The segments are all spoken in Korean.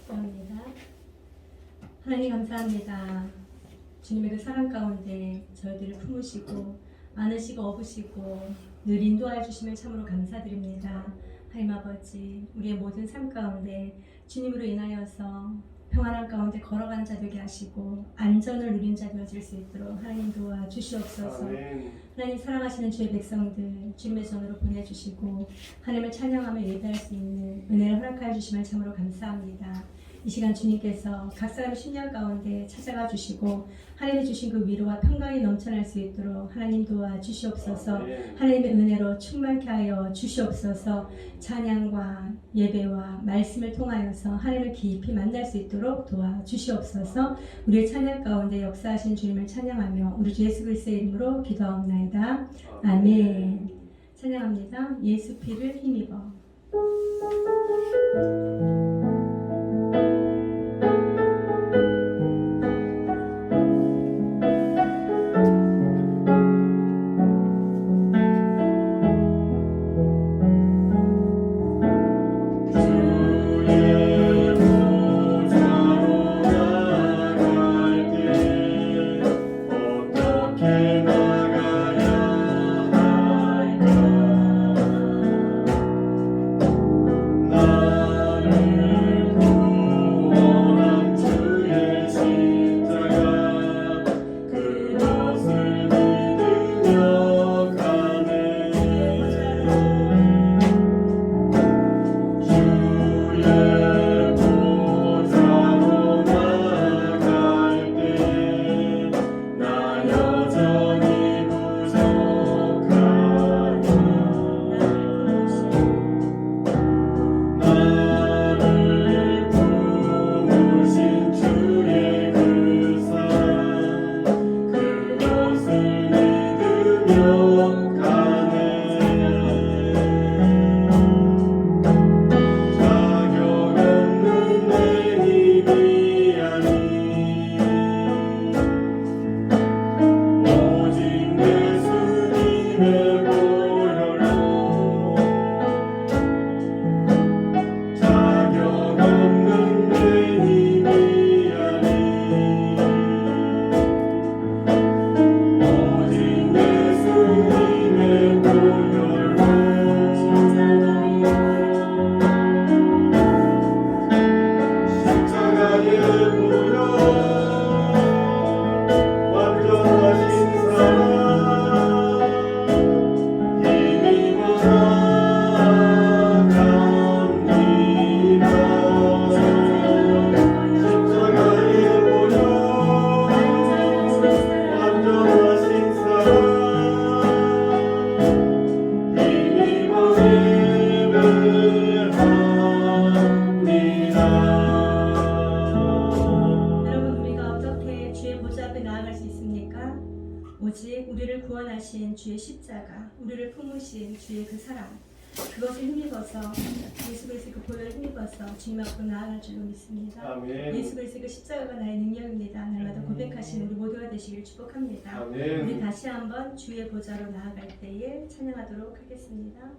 기도합니다. 하나님 감사합니다. 주님의 그 사랑 가운데 저희들을 품으시고 안으시고 업으시고 늘 인도하여 주심을 참으로 감사드립니다. 하나님 아버지, 우리의 모든 삶 가운데 주님으로 인하여서 평안한 가운데 걸어가는 자 되게 하시고 안전을 누린 자 되어질 수 있도록 하나님 도와 주시옵소서. 아멘. 하나님 사랑하시는 주의 백성들 주님의 전으로 보내주시고 하나님을 찬양하며 예배할 수 있는 은혜를 허락하여 주심을 참으로 감사합니다. 이 시간 주님께서 각 사람의 심령 가운데 찾아가 주시고 하나님이 주신 그 위로와 평강이 넘쳐날 수 있도록 하나님 도와 주시옵소서. 아멘. 하나님의 은혜로 충만케 하여 주시옵소서. 찬양과 예배와 말씀을 통하여서 하나님을 깊이 만날 수 있도록 도와 주시옵소서. 우리의 찬양 가운데 역사하신 주님을 찬양하며 우리 주 예수 그리스도의 이름으로 기도하옵나이다. 아멘. 찬양합니다. 예수 피를 힘입어. 오직 우리를 구원하신 주의 십자가, 우리를 품으신 주의 그 사랑, 그것을 힘입어서 예수 그리스도의 그 보혈을 힘입어서 주님 앞으로 나아갈 줄로 믿습니다. 아멘. 예수 그리스도의 그 십자가가 나의 능력입니다. 날마다 고백하시는 우리 모두가 되시길 축복합니다. 아멘. 우리 다시 한번 주의 보좌로 나아갈 때에 찬양하도록 하겠습니다.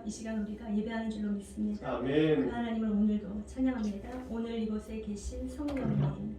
이 시간 우리가 예배하는 줄로 믿습니다. 아멘. 그 하나님을 오늘도 찬양합니다. 오늘 이곳에 계신 성령님,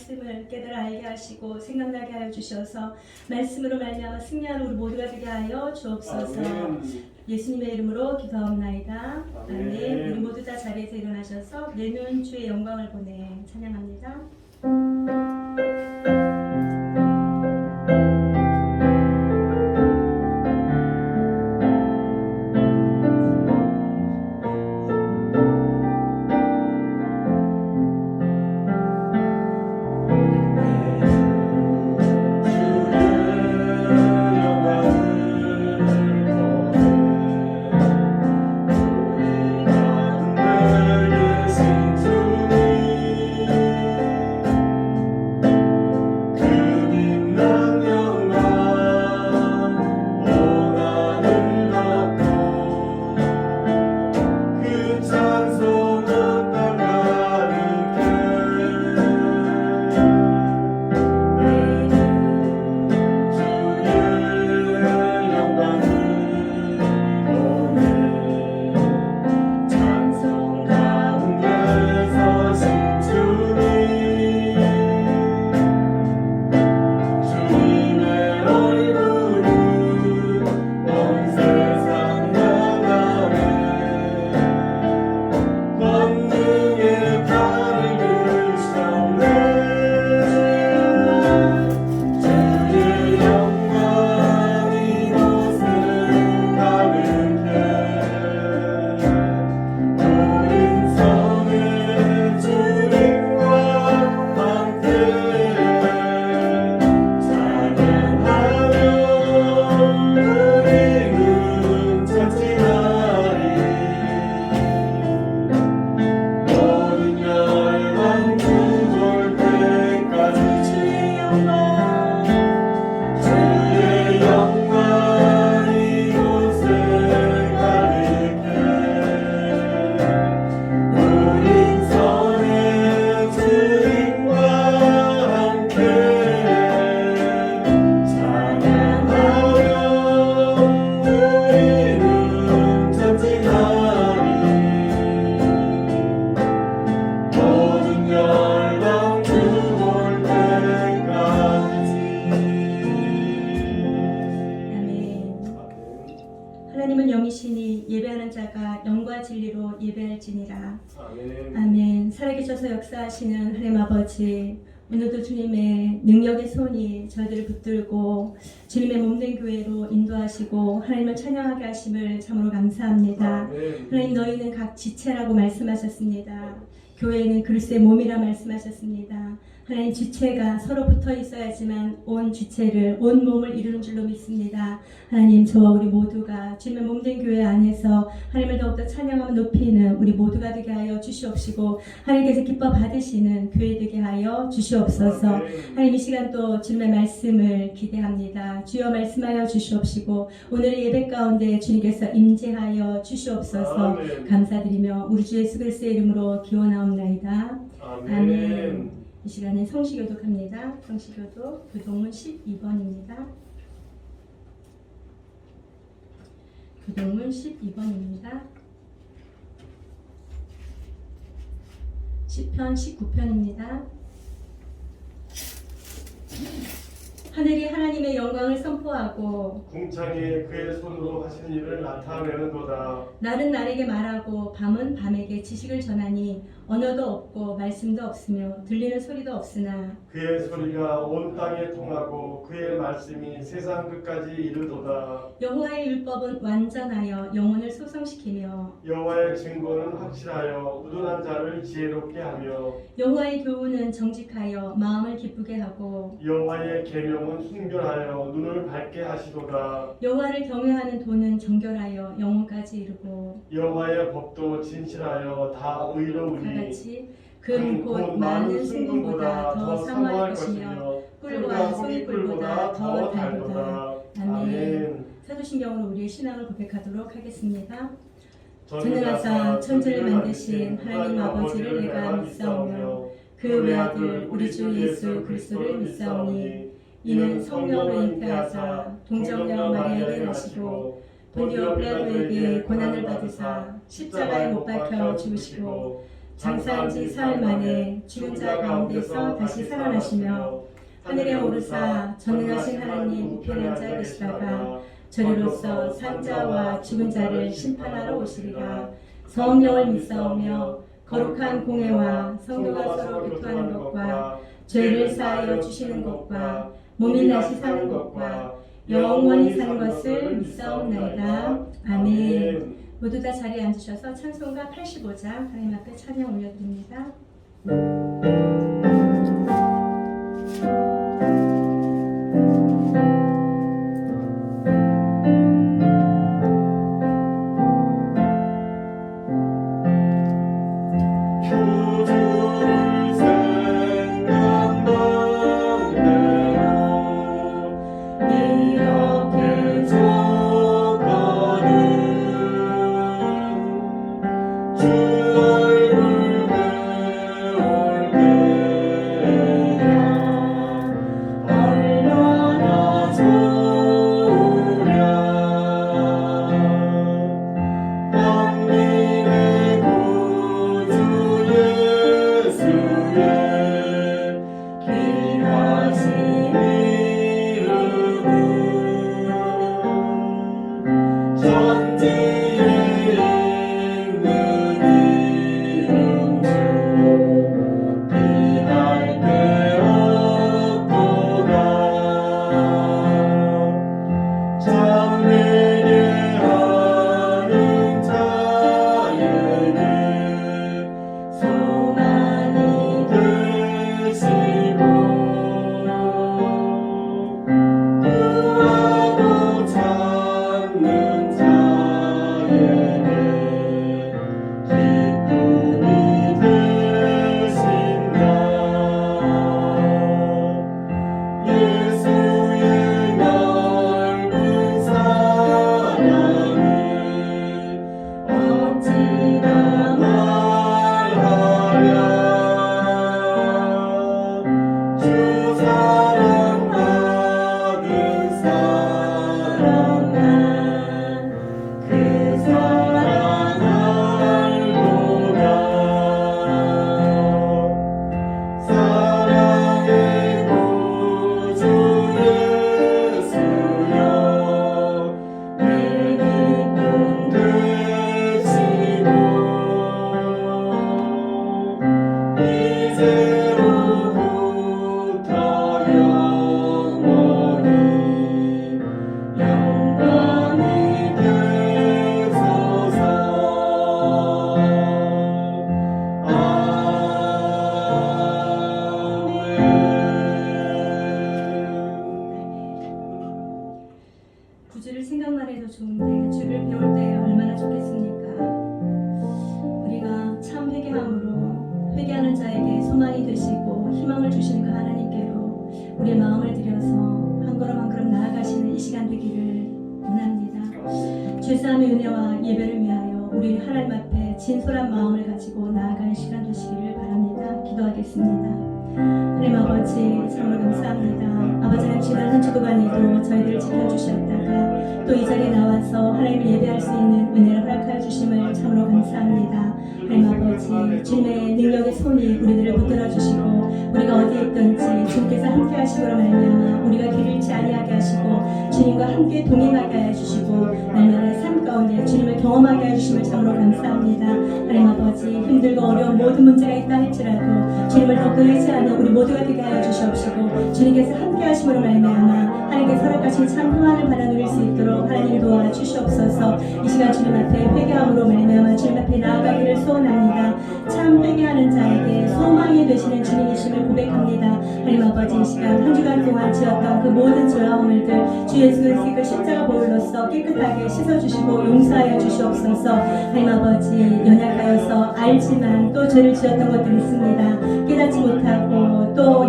말씀을 깨달아 알게 하시고 생각나게 하여 주셔서 말씀으로 말미암아 승리하는 우리 모두가 되게 하여 주옵소서. 아멘. 예수님의 이름으로 기도하옵나이다. 아멘. 아멘. 우리 모두 다 자리에서 일어나셔서 내면 주의 영광을 보내 찬양합니다. 예배하는 자가 영과 진리로 예배할지니라. 아멘. 아멘. 살아계셔서 역사하시는 하나님 아버지, 오늘도 주님의 능력의 손이 저희들을 붙들고 주님의 몸된 교회로 인도하시고 하나님을 찬양하게 하심을 참으로 감사합니다. 아멘. 하나님, 너희는 각 지체라고 말씀하셨습니다. 교회는 그리스도의 몸이라 말씀하셨습니다. 하나님, 지체가 서로 붙어 있어야지만 온 지체를, 온 몸을 이루는 줄로 믿습니다. 하나님, 저와 우리 모두가 주님의 몸된 교회 안에서 하나님을 더욱더 찬양하며 높이는 우리 모두가 되게 하여 주시옵시고, 하나님께서 기뻐 받으시는 교회 되게 하여 주시옵소서. 하나님, 이 시간 또 주님의 말씀을 기대합니다. 주여 말씀하여 주시옵시고, 오늘의 예배 가운데 주님께서 임재하여 주시옵소서. 감사드리며 우리 주 예수 그리스도의 이름으로 기원하옵나이다. 아멘. 이 시간에 성시교독합니다. 성시교독 교동문 12번입니다. 교동문 12번입니다. 시편 19편입니다. 하늘이 하나님의 영광을 선포하고 궁창이 그의 손으로 하신 일을 나타내는도다. 날은 날에게 말하고 밤은 밤에게 지식을 전하니 언어도 없고 말씀도 없으며 들리는 소리도 없으나 그의 소리가 온 땅에 통하고 그의 말씀이 세상 끝까지 이르도다. 여호와의 율법은 완전하여 영혼을 소성시키며 여호와의 증거는 확실하여 우둔한 자를 지혜롭게 하며 여호와의 교훈은 정직하여 마음을 기쁘게 하고 여호와의 계명은 순결하여 눈을 밝게 하시도다. 여호와를 경외하는 도는 정결하여 영혼까지 이르고 여호와의 법도 진실하여 다 의로우니 같이 금 많은 순금보다 더 사모할 것이며 꿀과 송이꿀보다 더 달도다. 아멘. 사도신경으로 우리의 신앙을 고백하도록 하겠습니다. 전능하사 천지를 만드신 하나님 아버지를 내가 믿사오며 그 외아들 우리 주 예수 그리스도를 믿사오니 이는 성령으로 잉태하사 동정녀 마리아에게 나시고 본디오 빌라도에게 고난을 받으사 십자가에 못 박혀 죽으시고 장사한 지 사흘 만에 죽은 자 가운데서 다시 살아나시며 하늘에 오르사 전능하신 하나님 우편에 앉아 계시다가 저리로서 산자와 죽은 자를 심판하러 오시리라. 성령을 믿사오며 거룩한 공회와 성도가 서로 교통하는 것과 죄를 사하여 주시는 것과 몸이 다시 사는 것과 영원히 사는 것을 믿사옵나이다. 아멘. 모두 다 자리에 앉으셔서 찬송가 85장 하나님 앞에 찬양 올려드립니다. 주 얼굴 죄사함의 은혜와 예배를 위하여 우리 하나님 앞에 진솔한 마음을 가지고 나아가는 시간 되시기를 바랍니다. 기도하겠습니다. 하나님 아버지 참으로 감사합니다. 아버지는 지난 한 주도 반에도 저희들을 지켜주셨다가 또 이 자리에 나와서 하나님을 예배할 수 있는 은혜를 허락하여 주심을 참으로 감사합니다. 하나님 아버지 주님의 능력의 손이 우리들을 붙들어 주시고 우리가 어디에 있든지 주님께서 함께 하심으로 말미암아 우리가 길 잃지 아니하게 하시고 주님과 함께 동행하게 하여 주시고 날마다 삶 가운데 주님을 경험하게 하여 주심을 참으로 감사합니다. 하나님 아버지 힘들고 어려운 모든 문제가 있다 할지라도 주님을 더욱 의지하는 우리 모두가 되게 하여 주시옵시고 주님께서 함께 하심으로 말미암아 하나님께서 허락하신 참 평안을 받아 누릴 수 있도록 하나님 도와 주시옵소서. 이 시간 주님 앞에 회개함으로 말미암아 주님 앞에 나아가기를 소원합니다. 참 회개하는 자에게 소망이 되시는 주님이심을 고백합니다. 하나님 아버지 이 시간 한 주간 동안 지었던 그 모든 죄와 허물들 주 예수 그리스도의 그 십자가 보혈로서 깨끗하게 씻어주시고 용서하여 주시옵소서. 하나님 아버지 연약하여서 알지만 또 죄를 지었던 것들이 있습니다. 깨닫지 못하고 또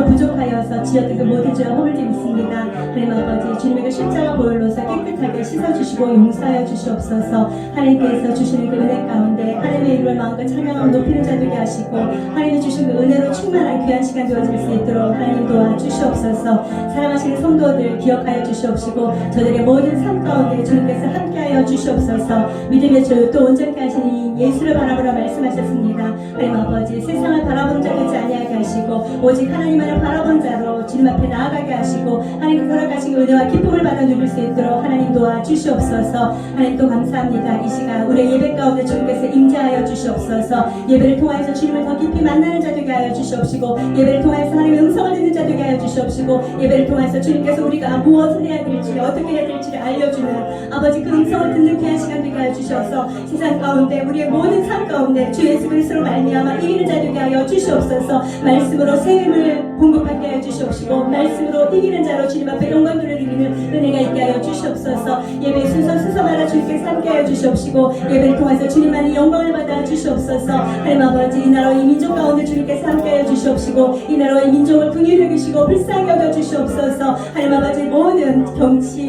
부족하여서 지었던 그 모든 죄와 허물들이 있습니다. 하나님 아버지 주님의 그 십자가 보혈로서 깨끗하게 씻어주시고 용서하여 주시옵소서. 하나님께서 주시는 그 은혜 가운데 하나님의 이름을 마음껏 찬양하고 높이는 자 되게 하시고 하나님이 주신 그 은혜로 충만한 귀한 시간 되어질 수 있도록 하나님 도와주시옵소서. 사랑하시는 성도들 기억하여 주시옵시고 저들의 모든 삶 가운데 주님께서 함께하여 주시옵소서. 믿음의 주 또 온전케 하시니 예수를 바라보라 말씀하셨습니다. 하나님 아버지 세상을 바라본 자 되지 아니하게 하시고 오직 하나님만을 바라본 자로 주님 앞에 나아가게 하시고 하나님께서 허락하신 은혜와 기쁨을 받아 누릴 수 있도록 하나님 도와주시옵소서. 하나님 또 감사합니다. 이 시간 우리의 예배 가운데 주님께서 임재하여 주시옵소서. 예배를 통하여서 주님을 더 깊이 만나는 자 되게 하여 주시옵시고 예배를 통하여서 하나님의 음성을 듣는 자 되게 하여 주시옵시고 예배를 통하여서 주님께서 우리가 무엇을 해야 될지 어떻게 해야 될지를 알려주는 아버지 그 음성을 듣는 귀한 시간 되게 하여 주셔서 세상 가운데 우리의 모든 삶 가운데 주 예수 그리스도로 말미암아 이기는 자 되게 하여 주시옵소서. 말씀으로 새 힘을 공급하게 하여 주시옵시고 말씀으로 이기는 자로 주님 앞에 영광 돌려드리는 은혜가 있게 하여 주시옵소서. 예배 순서 순서마다 주님께서 함께 하여 주시옵시고 예배를 통해서 주님만이 영광을 받아 주시옵소서. 하나님 아버지 이 나라와 이 민족 가운데 주님께서 함께 하여 주시옵시고 이 나라와 이 민족을 긍휼히 여기시고 불쌍히 여겨 주시옵소서. 하나님 아버지 모든 정치,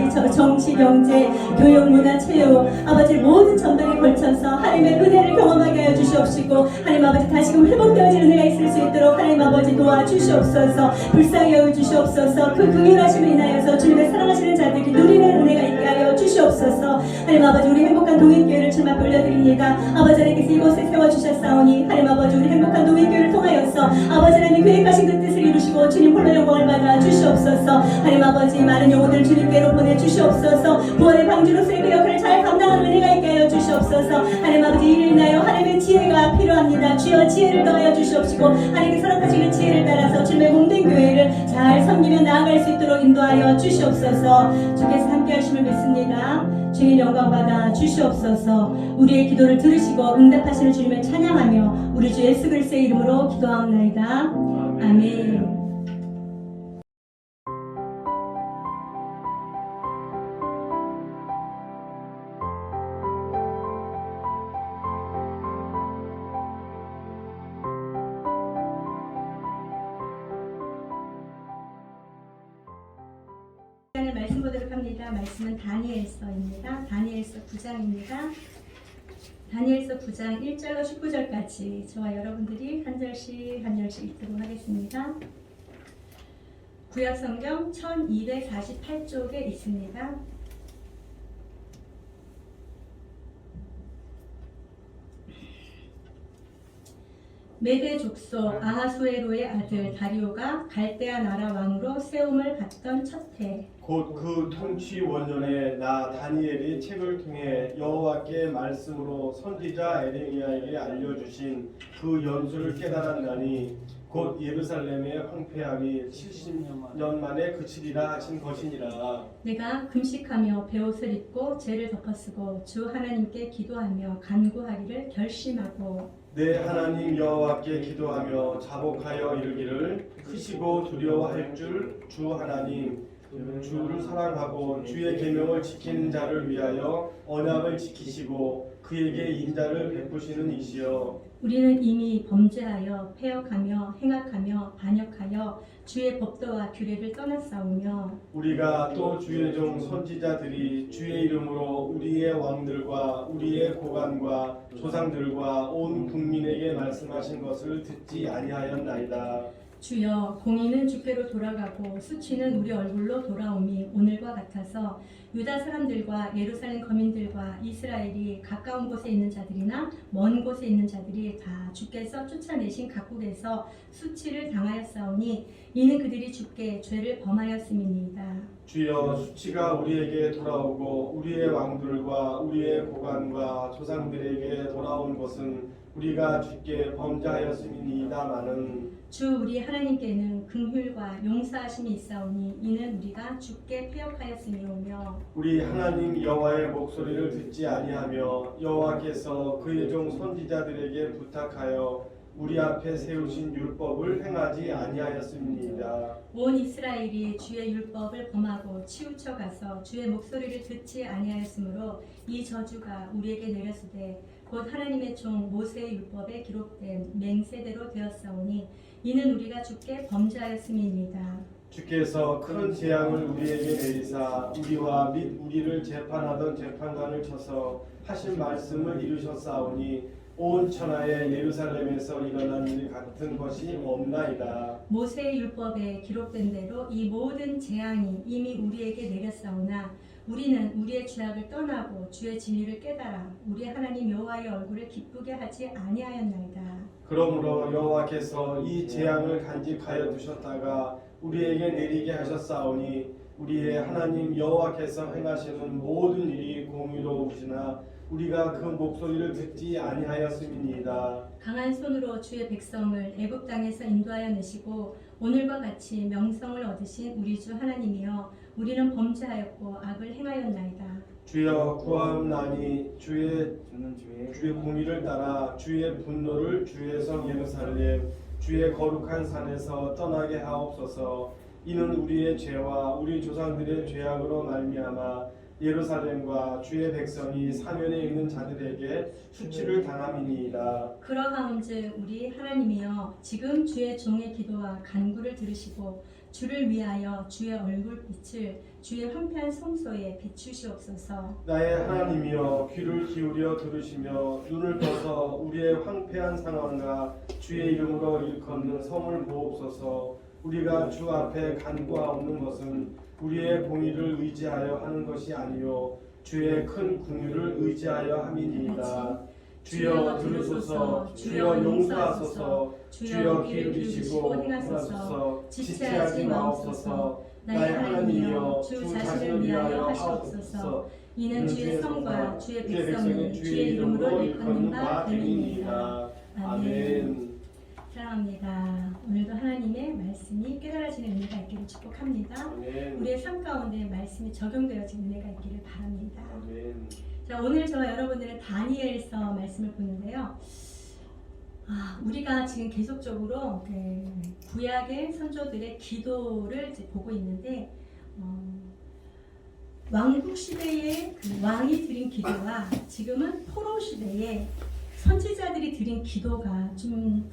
경제, 교육, 문화, 체육 아버지 모든 전반에 걸쳐서 하나님의 은혜를 경험하게 하여 주시옵시고 하나님 아버지 다시금 회복되어지는 은혜가 있을 수 있도록 하나님 아버지 도와주시옵소서. 불쌍히 여겨 주시옵소서. 그 긍휼하심을 인하여서 주님의 사랑하시는 자들이 누리는 은혜가 있게 하여 주시옵소서. 하나님 아버지 우리 행복한 동행교회를 주님 앞에 올려드립니다. 아버지 하나님께서 이곳에 세워주셨사오니 하나님 아버지 우리 행복한 동행교회를 통하여서 아버지 하나님 계획하신 그 뜻을 이루시고 주님 홀로 영광을 받아 주시옵소서. 하나님 아버지 많은 영혼들을 주님께로 보내주시옵소서. 부활의 방주로서의 그 역할을 잘 감당하는 은혜가 있게 하여 주시옵소서. 하나님 아버지 이를 인하여 하나님의 지혜가 필요합니다. 주여 지혜를 더하여 주시옵시고 하나님께서 허락하신 그 지혜를 따라서 주님의 몸된 교회를 잘 섬기며 나아갈 수 있도록 인도하여 주시옵소서. 주께서 함께 하심을 믿습니다. 주님 영광 받아 주시옵소서. 우리의 기도를 들으시고 응답하시는 주님을 찬양하며 우리 주 예수 그리스도의 이름으로 기도하옵나이다. 아멘. 말씀 보도록 합니다. 말씀은 다니엘서입니다. 다니엘서 9장입니다. 다니엘서 9장 1절로 19절까지 저와 여러분들이 한 절씩 읽도록 하겠습니다. 구약성경 1248쪽에 있습니다. 메대 족속 아하수에로의 아들 다리오가 갈대아 나라 왕으로 세움을 받던 첫 해 곧 그 통치 원년에 나 다니엘이 책을 통해 여호와께 말씀으로 선지자 에레미야에게 알려주신 그 연수를 깨달았나니 곧 예루살렘의 황폐함이 70년 만에 그치리라 하신 것이니라. 내가 금식하며 베옷을 입고 죄를 덮어쓰고 주 하나님께 기도하며 간구하기를 결심하고 내 하나님 여호와께 기도하며 자복하여 이르기를 크시고 두려워할 줄 주 하나님 주를 사랑하고 주의 계명을 지키는 자를 위하여 언약을 지키시고 그에게 인자를 베푸시는 이시여. 우리는 이미 범죄하여 패역하며 행악하며 반역하여 주의 법도와 규례를 떠났사오며 우리가 또 주의 종 선지자들이 주의 이름으로 우리의 왕들과 우리의 고관과 조상들과 온 국민에게 말씀하신 것을 듣지 아니하였나이다. 주여 공의는 주께로 돌아가고 수치는 우리 얼굴로 돌아옴이 오늘과 같아서 유다 사람들과 예루살렘 거민들과 이스라엘이 가까운 곳에 있는 자들이나 먼 곳에 있는 자들이 다 주께서 쫓아내신 각국에서 수치를 당하였사오니 이는 그들이 주께 죄를 범하였음이니이다. 주여 수치가 우리에게 돌아오고 우리의 왕들과 우리의 고관과 조상들에게 돌아온 것은 우리가 주께 범죄하였음이니이다마는 주 우리 하나님께는 긍휼과 용서하심이 있사오니 이는 우리가 주께 패역하였음이오며 우리 하나님 여호와의 목소리를 듣지 아니하며 여호와께서 그의 종 선지자들에게 부탁하여 우리 앞에 세우신 율법을 행하지 아니하였습니다. 온 이스라엘이 주의 율법을 범하고 치우쳐 가서 주의 목소리를 듣지 아니하였으므로 이 저주가 우리에게 내렸으되 곧 하나님의 종 모세의 율법에 기록된 맹세대로 되었사오니 이는 우리가 주께 범죄하였음이니이다. 주께서 큰 재앙을 우리에게 내리사 우리와 및 우리를 재판하던 재판관을 쳐서 하신 말씀을 이루셨사오니 온 천하의 예루살렘에서 일어난 일 같은 것이 없나이다. 모세의 율법에 기록된 대로 이 모든 재앙이 이미 우리에게 내렸사오나 우리는 우리의 죄악을 떠나고 주의 진리를 깨달아 우리 하나님 여호와의 얼굴을 기쁘게 하지 아니하였나이다. 그러므로 여호와께서 이 재앙을 간직하여 두셨다가 우리에게 내리게 하셨사오니 우리의 하나님 여호와께서 행하시는 모든 일이 공의로우시나 우리가 그 목소리를 듣지 아니하였음이니이다. 강한 손으로 주의 백성을 애굽 땅에서 인도하여 내시고 오늘과 같이 명성을 얻으신 우리 주 하나님이여 우리는 범죄하였고 악을 행하였나이다. 주여 구하옵나니 주의 공의를 따라 주의 분노를 주의 성 예루살렘 주의 거룩한 산에서 떠나게 하옵소서. 이는 우리의 죄와 우리 조상들의 죄악으로 말미암아 예루살렘과 주의 백성이 사면에 있는 자들에게 수치를 당함이니이다. 그러하온즉 우리 하나님이여 지금 주의 종의 기도와 간구를 들으시고 주를 위하여 주의 얼굴빛을 주의 황폐한 성소에 비추시옵소서. 나의 하나님이여 귀를 기울여 들으시며 눈을 떠서 우리의 황폐한 상황과 주의 이름으로 일컫는 성을 보옵소서. 우리가 주 앞에 간구하옵는 것은 우리의 공의를 의지하여 하는 것이 아니요 주의 큰 긍휼을 의지하여 함이니이다. 주여 들으소서. 주여 용서하소서. 주여 귀를 기울이시고 행하소서. 지체하지 마옵소서. 나의 하나님이여 주 자신을 위하여 하옵소서. 이는 주의 성과 주의 백성이 주의 이름으로 일컫는 바 됨이니이다. 아멘. 사랑합니다. 오늘도 하나님의 말씀이 깨달아지는 은혜가 있기를 축복합니다. 아멘. 우리의 삶 가운데 말씀이 적용되어지는 은혜가 있기를 바랍니다. 아멘. 자, 오늘 저와 여러분들은 다니엘서 말씀을 보는데요. 우리가 지금 계속적으로 구약의 선조들의 기도를 이제 보고 있는데 왕국 시대의 그 왕이 드린 기도와 지금은 포로 시대의 선지자들이 드린 기도가 좀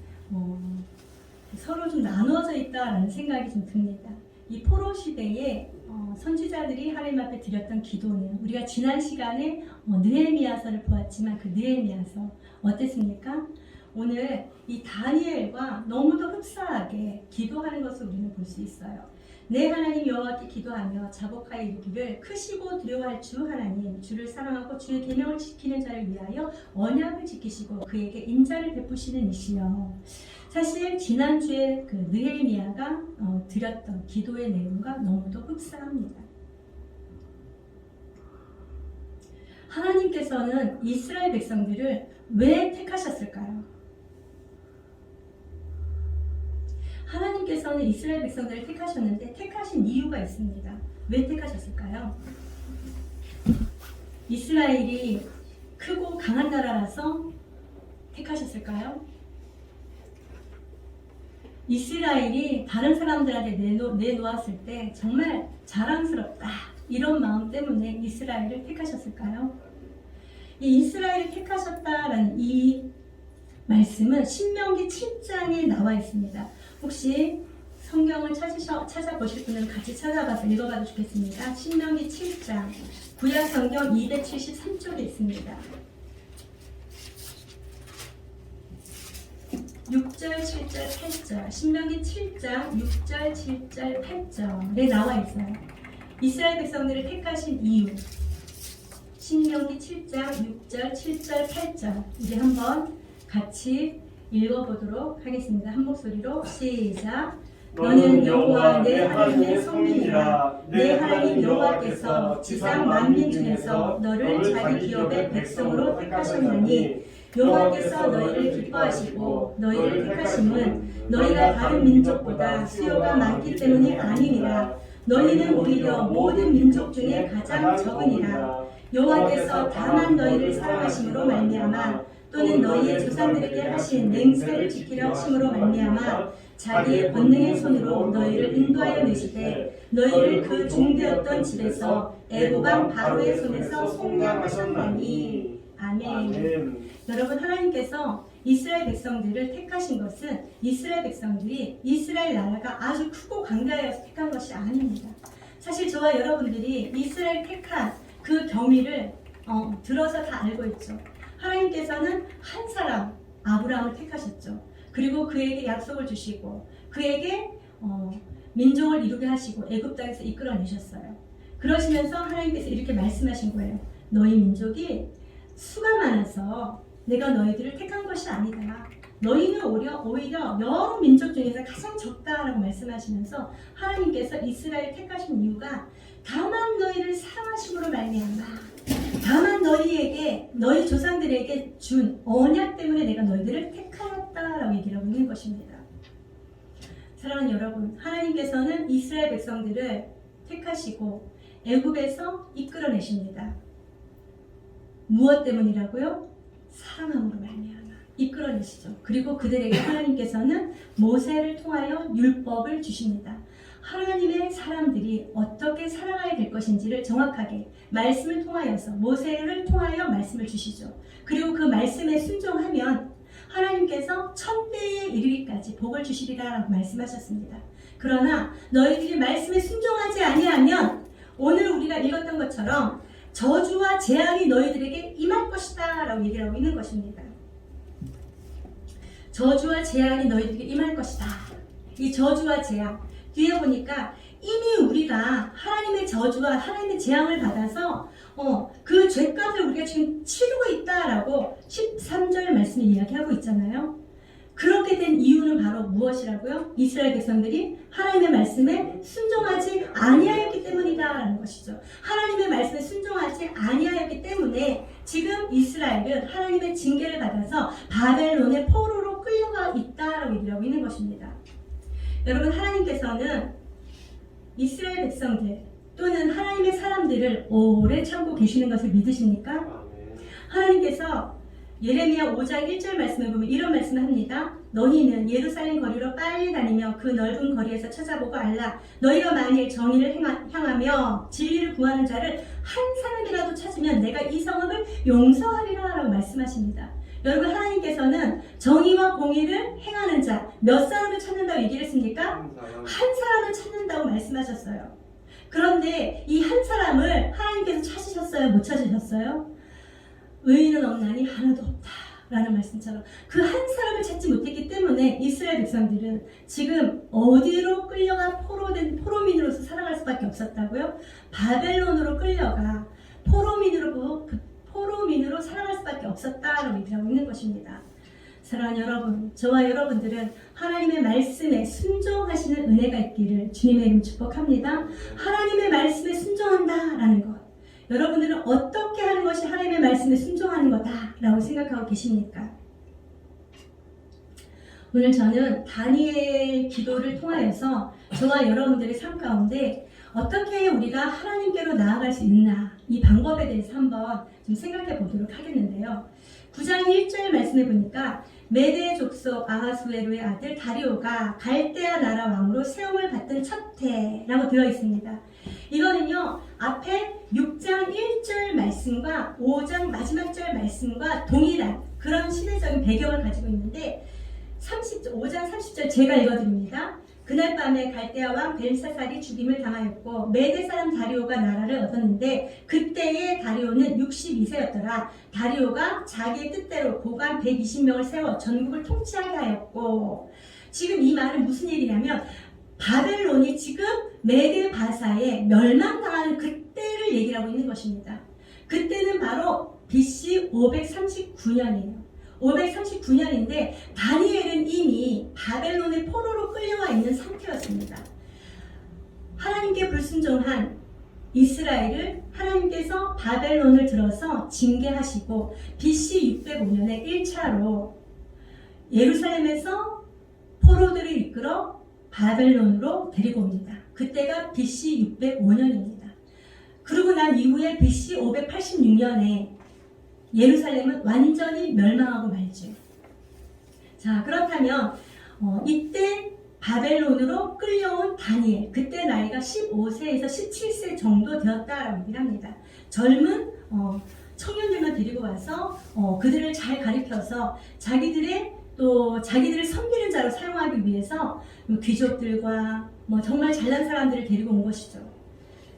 서로 좀 나누어져 있다라는 생각이 좀 듭니다. 이 포로 시대에 선지자들이 하나님 앞에 드렸던 기도는 우리가 지난 시간에 느헤미야서를 보았지만 그 느헤미야서 어땠습니까? 오늘 이 다니엘과 너무도 흡사하게 기도하는 것을 우리는 볼 수 있어요. 내 하나님 여호와께 기도하며 자복하여 이르기를 크시고 두려워할 주 하나님 주를 사랑하고 주의 계명을 지키는 자를 위하여 언약을 지키시고 그에게 인자를 베푸시는 이시여. 사실 지난주에 그 느헤미야가 드렸던 기도의 내용과 너무도 흡사합니다. 하나님께서는 이스라엘 백성들을 왜 택하셨을까요? 하나님께서는 이스라엘 백성들을 택하셨는데 택하신 이유가 있습니다. 왜 택하셨을까요? 이스라엘이 크고 강한 나라라서 택하셨을까요? 이스라엘이 다른 사람들한테 내놓았을 때 정말 자랑스럽다 이런 마음 때문에 이스라엘을 택하셨을까요? 이 이스라엘을 택하셨다라는 이 말씀은 신명기 7장에 나와 있습니다. 혹시 성경을 찾아보실 분은 같이 찾아봐서 읽어봐도 좋겠습니다. 신명기 7장, 구약 성경 273쪽에 있습니다. 6절, 7절, 8절, 신명기 7장 6절, 7절, 8절에 나와 있어요. 이스라엘 백성들을 택하신 이유. 신명기 7장 6절, 7절, 8절 우리 한번 같이 읽어보도록 하겠습니다. 한 목소리로 시작. 너는 여호와 내 하나님의 성민이라. 내 하나님 여호와께서 지상 만민 중에서 너를 자기 기업의 백성으로 택하셨나니 여호와께서 너희를 기뻐하시고 너희를 택하심은 너희가 다른 민족보다 수요가 많기 때문이 아니니라. 너희는 오히려 모든 민족 중에 가장 적으니라. 여호와께서 다만 너희를 사랑하심으로 말미암아 또는 너희의 조상들에게 하신 맹세를 지키려 하심으로 말미암아 자기의 권능의 손으로 너희를 인도하여 내시되 너희를 그 종되었던 집에서 애굽 왕 바로의 손에서 속량하셨나니. 아멘. 여러분, 하나님께서 이스라엘 백성들을 택하신 것은 이스라엘 백성들이 이스라엘 나라가 아주 크고 강대하여서 택한 것이 아닙니다. 사실 저와 여러분들이 이스라엘 택한 그 경위를 들어서 다 알고 있죠. 하나님께서는 한 사람 아브라함을 택하셨죠. 그리고 그에게 약속을 주시고 그에게 민족을 이루게 하시고 애굽 땅에서 이끌어내셨어요. 그러시면서 하나님께서 이렇게 말씀하신 거예요. 너희 민족이 수가 많아서 내가 너희들을 택한 것이 아니다. 너희는 오히려 여러 민족 중에서 가장 적다라고 말씀하시면서 하나님께서 이스라엘 택하신 이유가 다만 너희를 사랑하심으로 말미암아 다만 너희에게 너희 조상들에게 준 언약 때문에 내가 너희들을 택하였다라고 얘기를 하고 있는 것입니다. 사랑하는 여러분, 하나님께서는 이스라엘 백성들을 택하시고 애굽에서 이끌어내십니다. 무엇 때문이라고요? 사랑함으로 말미암아 이끌어내시죠. 그리고 그들에게 하나님께서는 모세를 통하여 율법을 주십니다. 하나님의 사람들이 어떻게 살아가야 될 것인지를 정확하게 말씀을 통하여서 모세를 통하여 말씀을 주시죠. 그리고 그 말씀에 순종하면 하나님께서 천대에 이르기까지 복을 주시리라라고 말씀하셨습니다. 그러나 너희들이 말씀에 순종하지 아니하면 오늘 우리가 읽었던 것처럼 저주와 재앙이 너희들에게 임할 것이다 라고 얘기를 하고 있는 것입니다. 저주와 재앙이 너희들에게 임할 것이다. 이 저주와 재앙 뒤에 보니까 이미 우리가 하나님의 저주와 하나님의 재앙을 받아서 그 죄값을 우리가 지금 치르고 있다라고 13절 말씀에 이야기하고 있잖아요. 그렇게 된 이유는 바로 무엇이라고요? 이스라엘 백성들이 하나님의 말씀에 순종하지 아니하였기 때문이다라는 것이죠. 하나님의 말씀에 순종하지 아니하였기 때문에 지금 이스라엘은 하나님의 징계를 받아서 바벨론의 포로로 끌려가 있다라고 얘기를 하고 있는 것입니다. 여러분, 하나님께서는 이스라엘 백성들 또는 하나님의 사람들을 오래 참고 계시는 것을 믿으십니까? 하나님께서 예레미야 5장 1절 말씀을 보면 이런 말씀을 합니다. 너희는 예루살렘 거리로 빨리 다니며 그 넓은 거리에서 찾아보고 알라. 너희가 만일 정의를 향하며 진리를 구하는 자를 한 사람이라도 찾으면 내가 이 성읍을 용서하리라 라고 말씀하십니다. 여러분, 하나님께서는 정의와 공의를 행하는 자 몇 사람을 찾는다고 얘기를 했습니까? 한 사람을 찾는다고 말씀하셨어요. 그런데 이 한 사람을 하나님께서 찾으셨어요? 못 찾으셨어요? 의인은 없나니 하나도 없다 라는 말씀처럼 그 한 사람을 찾지 못했기 때문에 이스라엘 백성들은 지금 어디로 끌려가 포로민으로서 살아갈 수밖에 없었다고요? 바벨론으로 끌려가 포로민으로 살아갈 수밖에 없었다라고 얘기하고 있는 것입니다. 사랑하는 여러분, 저와 여러분들은 하나님의 말씀에 순종하시는 은혜가 있기를 주님의 이름 축복합니다. 하나님의 말씀에 순종한다라는 것, 여러분들은 어떻게 하는 것이 하나님의 말씀에 순종하는 거다라고 생각하고 계십니까? 오늘 저는 다니엘 기도를 통하여서 저와 여러분들의 삶 가운데 어떻게 우리가 하나님께로 나아갈 수 있나 이 방법에 대해서 한번 좀 생각해 보도록 하겠는데요. 9장 1절 말씀해 보니까 메대 족속 아하수에로의 아들 다리오가 갈대아 나라 왕으로 세움을 받던 첫 해라고 되어 있습니다. 이거는요, 앞에 6장 1절 말씀과 5장 마지막 절 말씀과 동일한 그런 시대적인 배경을 가지고 있는데 5장 30절 제가 읽어드립니다. 그날 밤에 갈대아 왕 벨사살이 죽임을 당하였고 메대 사람 다리오가 나라를 얻었는데 그때의 다리오는 62세였더라. 다리오가 자기의 뜻대로 고관 120명을 세워 전국을 통치하게 하였고, 지금 이 말은 무슨 얘기냐면 바벨론이 지금 메대 바사에 멸망당하는 그때를 얘기를 하고 있는 것입니다. 그때는 바로 BC 539년이에요. 539년인데 다니엘은 이미 바벨론의 포로로 끌려와 있는 상태였습니다. 하나님께 불순종한 이스라엘을 하나님께서 바벨론을 들어서 징계하시고 BC 605년에 1차로 예루살렘에서 포로들을 이끌어 바벨론으로 데리고 옵니다. 그때가 BC 605년입니다. 그러고 난 이후에 BC 586년에 예루살렘은 완전히 멸망하고 말죠. 자, 그렇다면 이때 바벨론으로 끌려온 다니엘, 그때 나이가 15세에서 17세 정도 되었다라고 얘기를 합니다. 젊은 청년들만 데리고 와서 그들을 잘 가르쳐서 자기들을 섬기는 자로 사용하기 위해서 귀족들과 정말 잘난 사람들을 데리고 온 것이죠.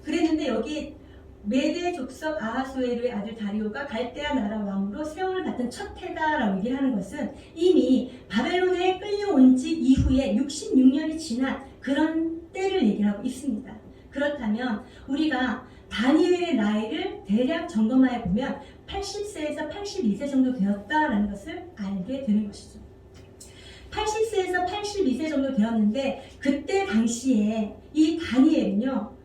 그랬는데 여기 메대 족속 아하수에르의 아들 다리오가 갈대아 나라 왕으로 세움을 받은 첫 해다라고 얘기를 하는 것은 이미 바벨론에 끌려온 지 이후에 66년이 지난 그런 때를 얘기를 하고 있습니다. 그렇다면 우리가 다니엘의 나이를 대략 점검하여 보면 80세에서 82세 정도 되었다라는 것을 알게 되는 것이죠. 80세에서 82세 정도 되었는데 그때 당시에 이 다니엘은요,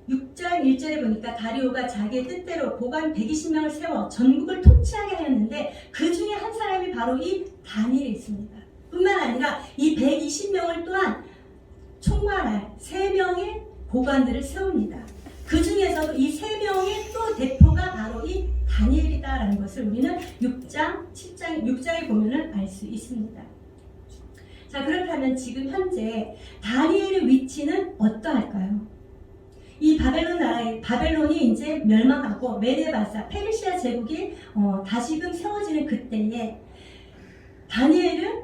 6장 1절에 보니까 다리오가 자기의 뜻대로 고관 120명을 세워 전국을 통치하게 하였는데 그 중에 한 사람이 바로 이 다니엘이 있습니다. 뿐만 아니라 이 120명을 또한 총괄할 3명의 고관들을 세웁니다. 그 중에서도 이 3명의 또 대표가 바로 이 다니엘이다라는 것을 우리는 6장에 보면은 알 수 있습니다. 자, 그렇다면 지금 현재 다니엘의 위치는 어떠할까요? 이 바벨론이 이제 멸망하고 메데바사, 페르시아 제국이 다시금 세워지는 그때에 다니엘은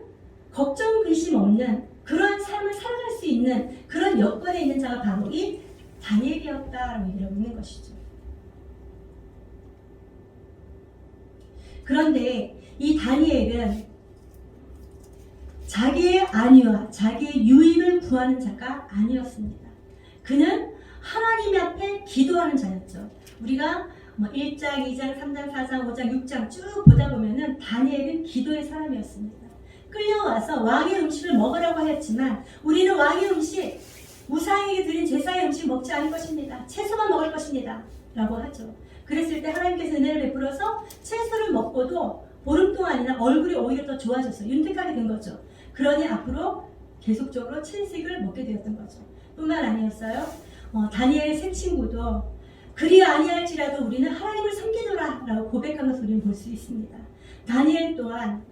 걱정 근심 없는 그러한 삶을 살아갈 수 있는 그런 여건에 있는 자가 바로 이 다니엘이었다라고 얘기하고 있는 것이죠. 그런데 이 다니엘은 자기의 안위와 자기의 유익을 구하는 자가 아니었습니다. 그는 하나님 앞에 기도하는 자였죠. 우리가 1장, 2장, 3장, 4장, 5장, 6장 쭉 보다 보면은 다니엘은 기도의 사람이었습니다. 끌려와서 왕의 음식을 먹으라고 하였지만 우리는 왕의 음식, 우상에게 드린 제사의 음식 먹지 않을 것입니다. 채소만 먹을 것입니다. 라고 하죠. 그랬을 때 하나님께서 은혜를 베풀어서 채소를 먹고도 보름 동안이나 얼굴이 오히려 더 좋아졌어요. 윤택하게 된 거죠. 그러니 앞으로 계속적으로 채식을 먹게 되었던 거죠. 뿐만 아니었어요. 다니엘의 세 친구도 그리 아니할지라도 우리는 하나님을 섬기노라 라고 고백한 것을 우리는 볼 수 있습니다. 다니엘 또한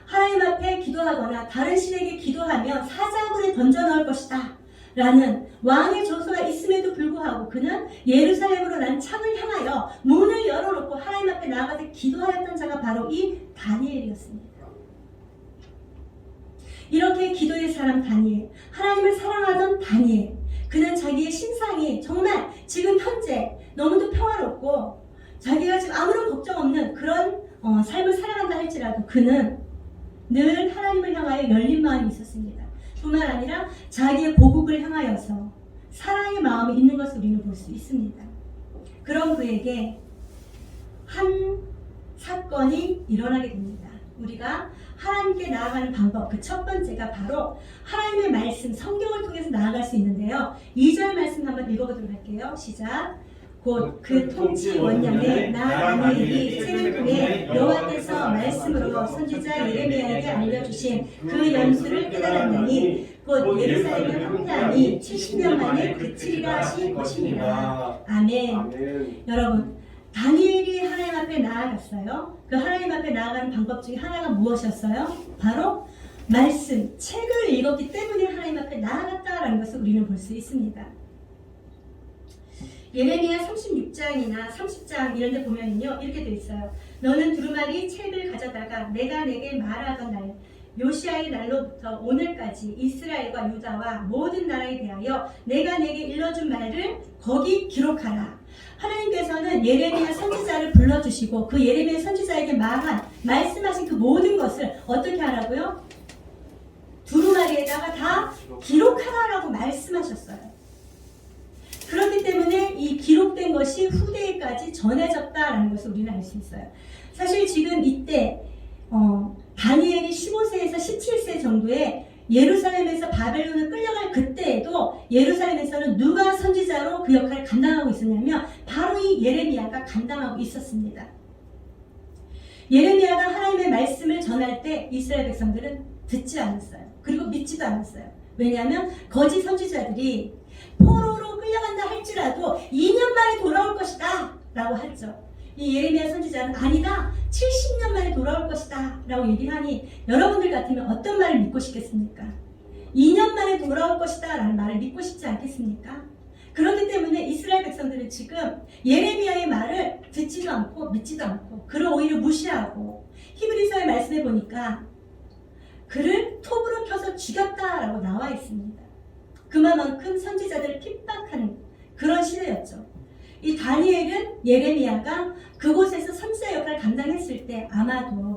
하나님 앞에 기도하거나 다른 신에게 기도하면 사자굴에 던져 넣을 것이다 라는 왕의 조서가 있음에도 불구하고 그는 예루살렘으로 난 창을 향하여 문을 열어놓고 하나님 앞에 나아가서 기도하였던 자가 바로 이 다니엘이었습니다. 이렇게 기도의 사람 다니엘, 하나님을 사랑하던 다니엘, 그는 자기의 신상이 정말 지금 현재 너무도 평화롭고 자기가 지금 아무런 걱정 없는 그런 삶을 살아간다 할지라도 그는 늘 하나님을 향하여 열린 마음이 있었습니다. 뿐만 아니라 자기의 고국을 향하여서 사랑의 마음이 있는 것을 우리는 볼 수 있습니다. 그런 그에게 한 사건이 일어나게 됩니다. 우리가 하나님께 나아가는 방법, 그 첫 번째가 바로 하나님의 말씀, 성경을 통해서 나아갈 수 있는데요. 2절 말씀 한번 읽어보도록 할게요. 시작. 곧 그 통치 원년에 나 다니엘이 책을 통해 여호와께서 말씀으로 선지자 예레미야에게 알려주신 그 연수를 깨달았나니 곧 예루살렘의 황폐함이 70년 만에 그치리라 하신 것이니라. 아멘. 여러분, 다니엘이 하나님 앞에 나아갔어요. 그 하나님 앞에 나아가는 방법 중에 하나가 무엇이었어요? 바로 말씀, 책을 읽었기 때문에 하나님 앞에 나아갔다라는 것을 우리는 볼 수 있습니다. 예레미야 36장이나 30장 이런 데 보면요 이렇게 되어 있어요. 너는 두루마리 책을 가져다가 내가 내게 말하던 날 요시아의 날로부터 오늘까지 이스라엘과 유다와 모든 나라에 대하여 내가 내게 일러준 말을 거기 기록하라. 하나님께서는 예레미야 선지자를 불러주시고 그 예레미야 선지자에게 말씀하신 그 모든 것을 어떻게 하라고요? 두루마리에다가 다 기록하라라고 말씀하셨어요. 그렇기 때문에 이 기록된 것이 후대에까지 전해졌다라는 것을 우리는 알 수 있어요. 사실 지금 이때 다니엘이 15세에서 17세 정도에 예루살렘에서 바벨론을 끌려갈 그때에도 예루살렘에서는 누가 선지자로 그 역할을 감당하고 있었냐면 바로 이 예레미야가 감당하고 있었습니다. 예레미야가 하나님의 말씀을 전할 때 이스라엘 백성들은 듣지 않았어요. 그리고 믿지도 않았어요. 왜냐하면 거짓 선지자들이 포로로 끌려간다 할지라도 2년 만에 돌아올 것이다 라고 했죠. 이 예레미야 선지자는 아니다, 70년 만에 돌아올 것이다 라고 얘기하니 여러분들 같으면 어떤 말을 믿고 싶겠습니까? 2년 만에 돌아올 것이다 라는 말을 믿고 싶지 않겠습니까? 그렇기 때문에 이스라엘 백성들은 지금 예레미야의 말을 듣지도 않고 믿지도 않고 그를 오히려 무시하고 히브리서의 말씀에 보니까 그를 톱으로 켜서 죽였다라고 나와 있습니다. 그만큼 선지자들을 핍박하는 그런 시대였죠. 이 다니엘은 예레미야가 그곳에서 선지자 역할을 감당했을 때 아마도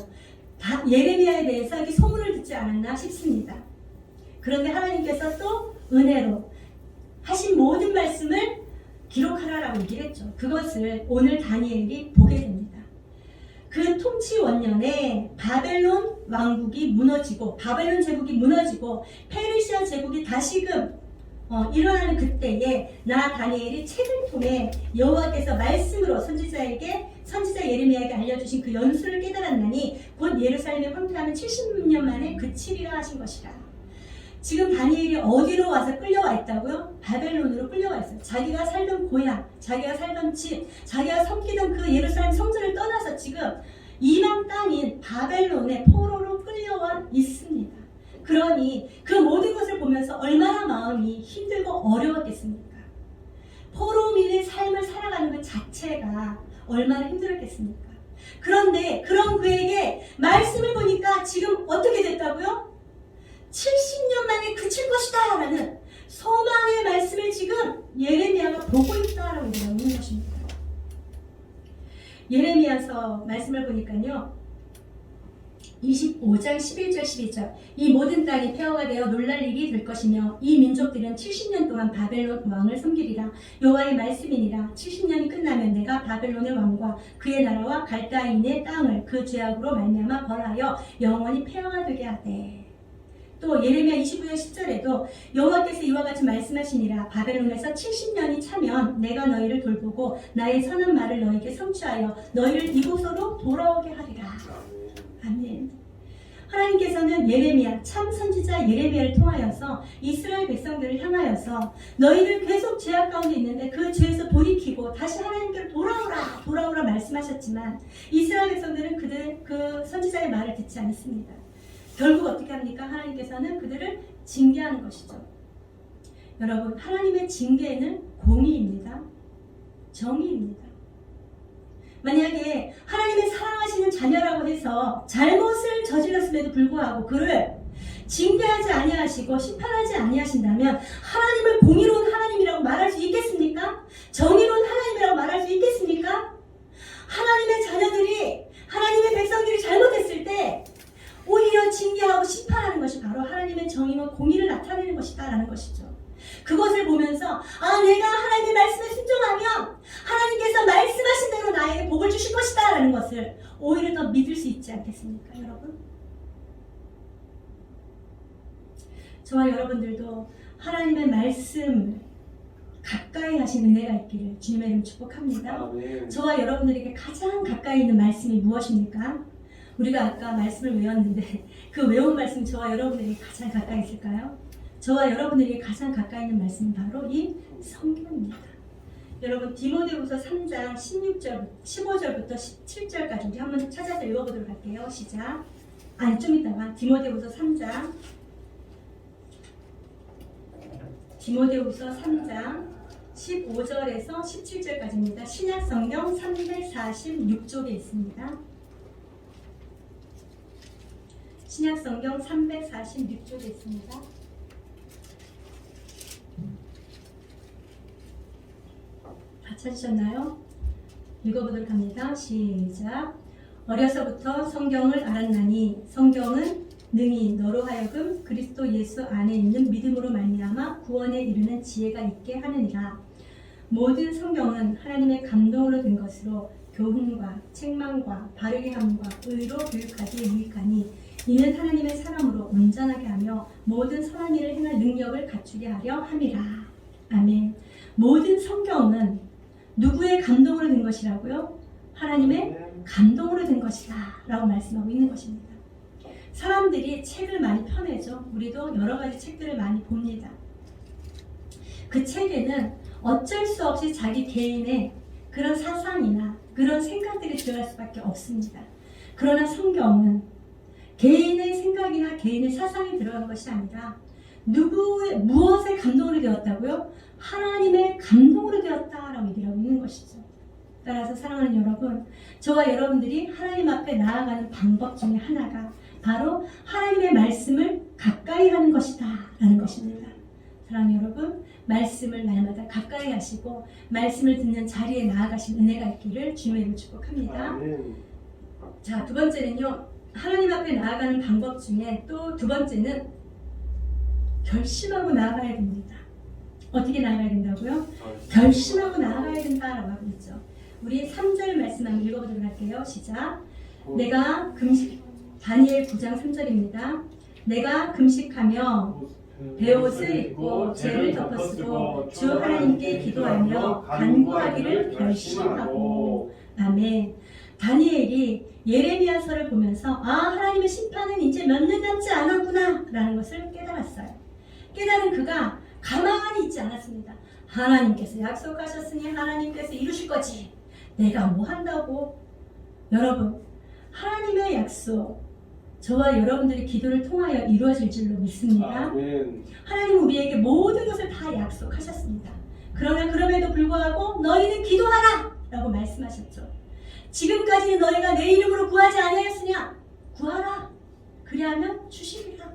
예레미야에 대해서 이렇게 소문을 듣지 않았나 싶습니다. 그런데 하나님께서 또 은혜로 하신 모든 말씀을 기록하라라고 얘기를 했죠. 그것을 오늘 다니엘이 보게 됩니다. 그 통치 원년에 바벨론 왕국이 무너지고 바벨론 제국이 무너지고 페르시아 제국이 다시금 일어나는 그때에 나 다니엘이 책을 통해 여호와께서 말씀으로 선지자 예레미야에게 알려주신 그 연수를 깨달았나니 곧 예루살렘의 황폐함은 70년 만에 그치리라 하신 것이라. 지금 다니엘이 어디로 와서 끌려와 있다고요? 바벨론으로 끌려와 있어요. 자기가 살던 고향, 자기가 살던 집, 자기가 섬기던 그 예루살렘 성전을 떠나서 지금 이방 땅인 바벨론의 포로로 끌려와 있습니다. 그러니 그 모든 것을 보면서 얼마나 마음이 힘들고 어려웠겠습니까? 포로민의 삶을 살아가는 것 자체가 얼마나 힘들었겠습니까? 그런데 그런 그에게 말씀을 보니까 지금 어떻게 됐다고요? 70년 만에 그칠 것이다 라는 소망의 말씀을 지금 예레미야가 보고 있다라고 나오는 것입니다. 예레미야서 말씀을 보니까요. 25장 11절 12절 이 모든 땅이 폐허가 되어 놀랄 일이 될 것이며 이 민족들은 70년 동안 바벨론 왕을 섬기리라. 여호와의 말씀이니라. 70년이 끝나면 내가 바벨론의 왕과 그의 나라와 갈대아인의 땅을 그 죄악으로 말미암아 벌하여 영원히 폐허가 되게 하되. 또 예레미야 29장 10절에도 여호와께서 이와 같이 말씀하시니라. 바벨론에서 70년이 차면 내가 너희를 돌보고 나의 선한 말을 너희에게 성취하여 너희를 이곳으로 돌아오게 하리라. 아멘. 하나님께서는 예레미야, 참 선지자 예레미야를 통하여서 이스라엘 백성들을 향하여서 너희들 계속 죄악 가운데 있는데 그 죄에서 돌이키고 다시 하나님께로 돌아오라 말씀하셨지만 이스라엘 백성들은 그 선지자의 말을 듣지 않습니다. 결국 어떻게 합니까? 하나님께서는 그들을 징계하는 것이죠. 여러분, 하나님의 징계는 공의입니다. 정의입니다. 만약에 하나님의 사랑하시는 자녀라고 해서 잘못을 저질렀음에도 불구하고 그를 징계하지 아니하시고 심판하지 아니하신다면 하나님을 공의로운 하나님이라고 말할 수 있겠습니까? 정의로운 하나님이라고 말할 수 있겠습니까? 하나님의 자녀들이 하나님의 백성들이 잘못했을 때 오히려 징계하고 심판하는 것이 바로 하나님의 정의와 공의를 나타내는 것이다 라는 것이죠. 그것을 보면서 내가 하나님의 말씀에 순종하면 하나님께서 말씀하신 대로 나에게 복을 주실 것이다 라는 것을 오히려 더 믿을 수 있지 않겠습니까, 여러분? 저와 여러분들도 하나님의 말씀 가까이 하신 은혜가 있기를 주님의 이름 축복합니다. 아멘. 저와 여러분들에게 가장 가까이 있는 말씀이 무엇입니까? 우리가 아까 말씀을 외웠는데 그 외운 말씀이 저와 여러분들에게 가장 가까이 있을까요? 저와 여러분들에게 가장 가까이 있는 말씀은 바로 이 성경입니다. 여러분 디모데후서 3장 15절부터 17절까지 우리 한번 찾아서 읽어보도록 할게요. 시작. 좀 이따가 디모데후서 3장 15절에서 17절까지입니다. 신약성경 346쪽에 있습니다. 신약성경 346쪽에 있습니다. 다 찾으셨나요? 읽어보도록 합니다. 시작. 어려서부터 성경을 알았나니 성경은 능히 너로 하여금 그리스도 예수 안에 있는 믿음으로 말미암아 구원에 이르는 지혜가 있게 하느니라. 모든 성경은 하나님의 감동으로 된 것으로 교훈과 책망과 바르게 함과 의로 교육하기에 유익하니 이는 하나님의 사람으로 온전하게 하며 모든 선한 일을 행할 능력을 갖추게 하려 함이라. 아멘. 모든 성경은 누구의 감동으로 된 것이라고요? 하나님의 감동으로 된 것이다 라고 말씀하고 있는 것입니다. 사람들이 책을 많이 펴내죠. 우리도 여러 가지 책들을 많이 봅니다. 그 책에는 어쩔 수 없이 자기 개인의 그런 사상이나 그런 생각들이 들어갈 수밖에 없습니다. 그러나 성경은 개인의 생각이나 개인의 사상이 들어간 것이 아니라 무엇의 감동으로 되었다고요? 하나님의 감동으로 되었다라고 얘기하고 있는 것이죠. 따라서 사랑하는 여러분, 저와 여러분들이 하나님 앞에 나아가는 방법 중에 하나가 바로 하나님의 말씀을 가까이 하는 것이다 라는 것입니다. 사랑하는 여러분, 말씀을 날마다 가까이 하시고 말씀을 듣는 자리에 나아가신 은혜가 있기를 주님의 이름으로 축복합니다. 자, 두 번째는요, 하나님 앞에 나아가는 방법 중에 또 두 번째는 결심하고 나아가야 됩니다. 어떻게 나아가야 된다고요? 결심하고 나아가야 된다라고 하고 있죠. 우리 3절 말씀 한번 읽어보도록 할게요. 시작. 내가 다니엘 9장 3절입니다. 내가 금식하며 베옷을 입고 죄를 덮어쓰고 주 하나님께 기도하며 간구하기를 결심하고. 아멘. 다니엘이 예레미야서를 보면서 하나님의 심판은 이제 몇 년 남지 않았구나 라는 것을 깨달았어요. 깨달은 그가 가만히 있지 않았습니다. 하나님께서 약속하셨으니 하나님께서 이루실 거지. 내가 뭐 한다고? 여러분, 하나님의 약속 저와 여러분들의 기도를 통하여 이루어질 줄로 믿습니다. 아멘. 하나님은 우리에게 모든 것을 다 약속하셨습니다. 그러나 그럼에도 불구하고 너희는 기도하라 라고 말씀하셨죠. 지금까지 너희가 내 이름으로 구하지 아니하였으냐? 구하라. 그리하면 주시리라.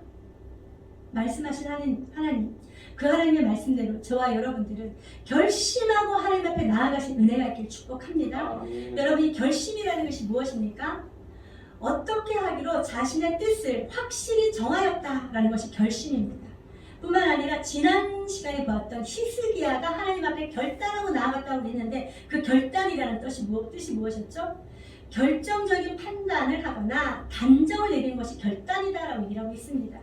말씀하신 하나님, 그 하나님의 말씀대로 저와 여러분들은 결심하고 하나님 앞에 나아가신 은혜가 있길 축복합니다. 여러분이 결심이라는 것이 무엇입니까? 어떻게 하기로 자신의 뜻을 확실히 정하였다라는 것이 결심입니다. 뿐만 아니라 지난 시간에 보았던 히스기야가 하나님 앞에 결단하고 나아갔다고 했는데 그 결단이라는 뜻이 무엇이었죠? 결정적인 판단을 하거나 단정을 내리는 것이 결단이다라고 얘기하고 있습니다.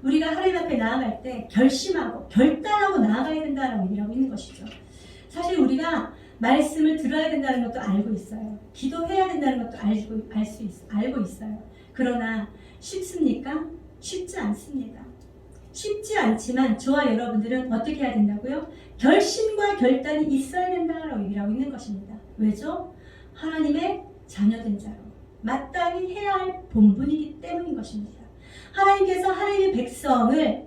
우리가 하나님 앞에 나아갈 때 결심하고 결단하고 나아가야 된다라고 얘기하고 있는 것이죠. 사실 우리가 말씀을 들어야 된다는 것도 알고 있어요. 기도해야 된다는 것도 알고 있어요. 그러나 쉽습니까? 쉽지 않습니다. 쉽지 않지만 저와 여러분들은 어떻게 해야 된다고요? 결심과 결단이 있어야 된다라고 얘기하고 있는 것입니다. 왜죠? 하나님의 자녀된 자로 마땅히 해야 할 본분이기 때문인 것입니다. 하나님께서 하나님의 백성을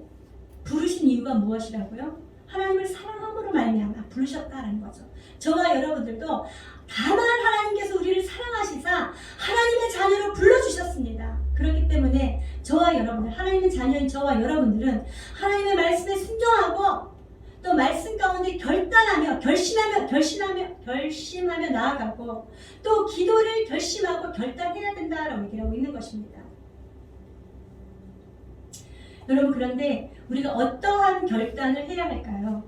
부르신 이유가 무엇이라고요? 하나님을 사랑함으로 말미암아 부르셨다라는 거죠. 저와 여러분들도 다만 하나님께서 우리를 사랑하시사 하나님의 자녀로 불러주셨습니다. 그렇기 때문에 저와 여러분들, 하나님의 자녀인 저와 여러분들은 하나님의 말씀에 순종하고 또 말씀 가운데 결단하며 결심하며 나아가고 또 기도를 결심하고 결단해야 된다라고 얘기하고 있는 것입니다. 여러분, 그런데 우리가 어떠한 결단을 해야 할까요?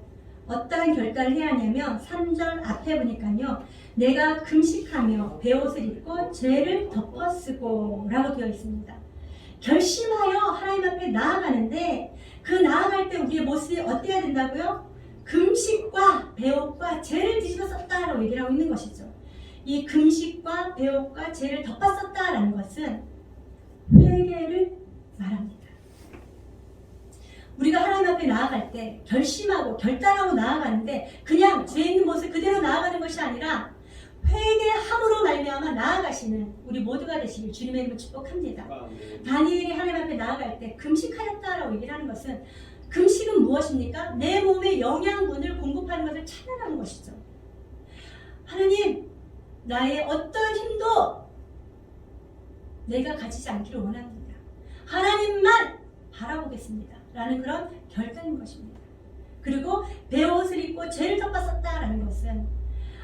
어떠한 결단을 해야 하냐면 3절 앞에 보니까요, 내가 금식하며 베옷을 입고 죄를 덮어쓰고 라고 되어 있습니다. 결심하여 하나님 앞에 나아가는데 그 나아갈 때 우리의 모습이 어때야 된다고요? 금식과 베옷과 죄를 뒤집어 썼다라고 얘기를 하고 있는 것이죠. 이 금식과 베옷과 죄를 덮어 썼다라는 것은 회개를 말합니다. 우리가 하나님 앞에 나아갈 때 결심하고 결단하고 나아가는데 그냥 죄 있는 모습 그대로 나아가는 것이 아니라 회개함으로 말미암아 나아가시는 우리 모두가 되시길 주님의 이름으로 축복합니다. 다니엘이 하나님 앞에 나아갈 때 금식하였다라고 얘기를 하는 것은, 금식은 무엇입니까? 내 몸의 영양분을 공급하는 것을 찬양하는 것이죠. 하나님, 나의 어떤 힘도 내가 가지지 않기를 원합니다. 하나님만 바라보겠습니다 라는 그런 결단인 것입니다. 그리고 베옷을 입고 죄를 덮었었다라는 것은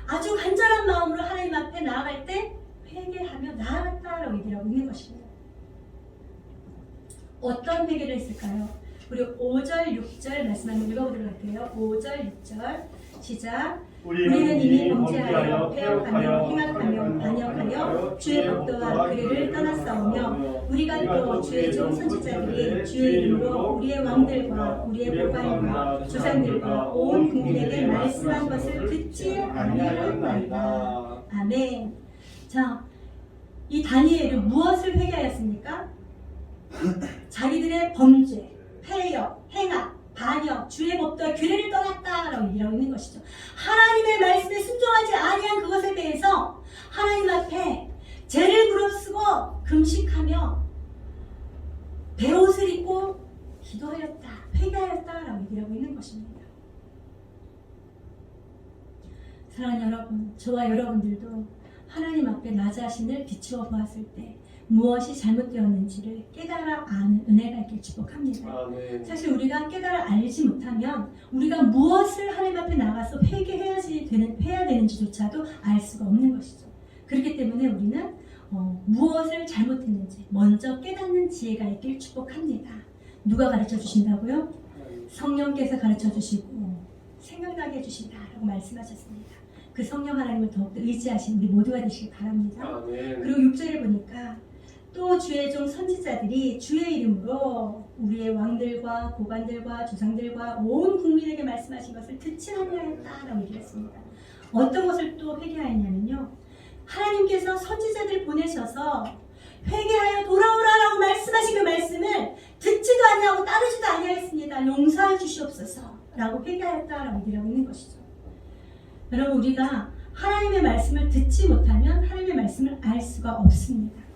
아주 간절한 마음으로 하나님 앞에 나아갈 때 회개하며 나아갔다라고 얘기하고 있는 것입니다. 어떤 회개를 했을까요? 우리 5절, 6절 말씀 한번 읽어보도록 할게요. 5절, 6절 시작. 우리는 이미 범죄하여 패역하며 행악하며 반역하여 주의 법도와 규례를 떠났사오며 우리가 또 주의 종 선지자들이 주의 이름으로 우리의 왕들과 우리의 보관과 조상들과 온 국민에게 말씀한 것을 듣지 아니하였나이다. 아멘. 자, 이 다니엘은 무엇을 회개하였습니까? 자기들의 범죄, 패역, 행악, 반역, 주의 법도와 규례를 떠났다라고 얘기하고 있는 것이죠. 하나님의 말씀에 순종하지 아니한 그것에 대해서 하나님 앞에 죄를 무릅쓰고 금식하며 베옷을 입고 기도하였다, 회개하였다라고 얘기하고 있는 것입니다. 사랑하는 여러분, 저와 여러분들도 하나님 앞에 나 자신을 비추어 보았을 때 무엇이 잘못되었는지를 깨달아 아는 은혜가 있길 축복합니다. 아멘. 사실 우리가 깨달아 알지 못하면 우리가 무엇을 하나님 앞에 나가서 해야 되는지조차도 알 수가 없는 것이죠. 그렇기 때문에 우리는 무엇을 잘못했는지 먼저 깨닫는 지혜가 있길 축복합니다. 누가 가르쳐 주신다고요? 성령께서 가르쳐 주시고 생각나게 해주신다라고 말씀하셨습니다. 그 성령 하나님을 더욱더 의지하신 우리 모두가 되시길 바랍니다. 아멘. 그리고 6절에 보니까 또 주의 종 선지자들이 주의 이름으로 우리의 왕들과 고관들과 조상들과 온 국민에게 말씀하신 것을 듣지 아니하였다라고 얘기했습니다. 어떤 것을 또 회개하였냐면요, 하나님께서 선지자들 보내셔서 회개하여 돌아오라라고 말씀하신 그 말씀을 듣지도 아니하고 따르지도 아니하였습니다. 용서해 주시옵소서라고 회개하였다라고 얘기하고 있는 것이죠. 여러분, 우리가 하나님의 말씀을 듣지 못하면 하나님의 말씀을 알 수가 없습니다.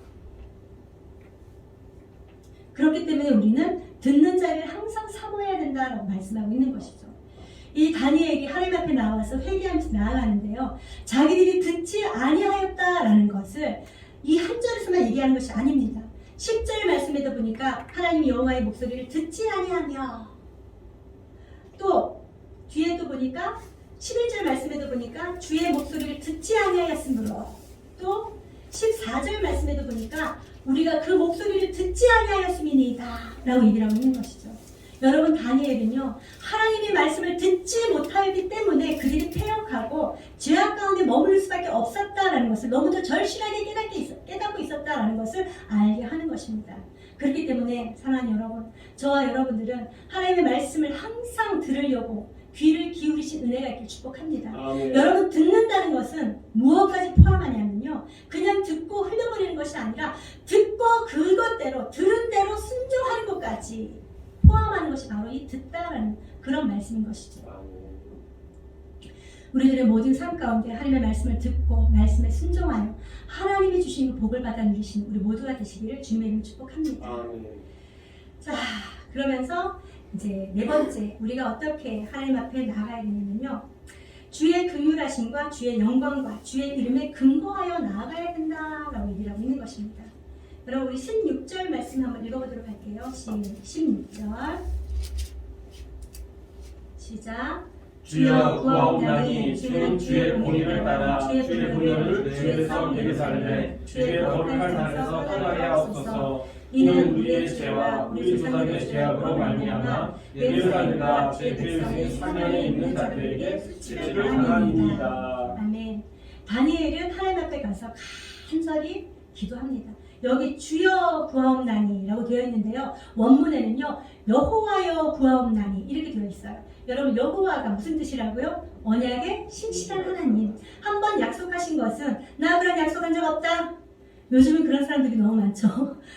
그렇기 때문에 우리는 듣는 자를 항상 사모해야 된다라고 말씀하고 있는 것이죠. 이 다니엘이 하나님 앞에 나와서 회개하면서 나아가는데요, 자기들이 듣지 아니하였다라는 것을 이 한 절에서만 얘기하는 것이 아닙니다. 10절 말씀에도 보니까 하나님이 여호와의 목소리를 듣지 아니하며, 또 뒤에도 보니까 11절 말씀에도 보니까 주의 목소리를 듣지 아니하였으므로, 또 14절 말씀에도 보니까 우리가 그 목소리를 듣지 아니하였음이니이다 라고 얘기를 하고 있는 것이죠. 여러분, 다니엘은요, 하나님의 말씀을 듣지 못하였기 때문에 그들이 패역하고 죄악 가운데 머무를 수밖에 없었다라는 것을 너무도 절실하게 깨닫고 있었다라는 것을 알게 하는 것입니다. 그렇기 때문에 사랑하는 여러분, 저와 여러분들은 하나님의 말씀을 항상 들으려고 귀를 기울이신 은혜가 있길 축복합니다. 아멘. 여러분, 듣는다는 것은 무엇까지 포함하냐면요, 그냥 듣고 흘려버리는 것이 아니라 듣고 그것대로 들은 대로 순종하는 것까지 포함하는 것이 바로 이 듣다라는 그런 말씀인 것이죠. 우리들의 모든 삶 가운데 하나님의 말씀을 듣고 말씀에 순종하여 하나님이 주신 그 복을 받아 누리신 우리 모두가 되시기를 주님의 이름으로 축복합니다. 아멘. 자, 그러면서 이제 네 번째, 우리가 어떻게 하나님 앞에 나아가야 되냐면요, 주의 긍휼하심과 주의 영광과 주의 이름에 근거하여 나아가야 된다라고 얘기를 하고 있는 것입니다. 여러분, 우리 16절 말씀 한번 읽어보도록 할게요. 16절 시작. 주여 구하옵나니 주는 주의 공의를 따라 주의 분노를 주에서 내게 살래 주의 거룩한 날에서 떠나게 하옵소서. 이는 우리의 죄와 우리 조상의 죄악으로 말미암아 예루살렘과 제 백성이 사면에 있는 자들에게 수치를 당함이니이다. 아멘. 다니엘은 하나님 앞에 가서 간절히 기도합니다. 여기 주여 구하옵나니 라고 되어 있는데요, 원문에는요 여호와여 구하옵나니 이렇게 되어 있어요. 여러분, 여호와가 무슨 뜻이라고요? 언약의 신실한 하나님. 한번 약속하신 것은 나 그런 약속한 적 없다, 요즘은 그런 사람들이 너무 많죠.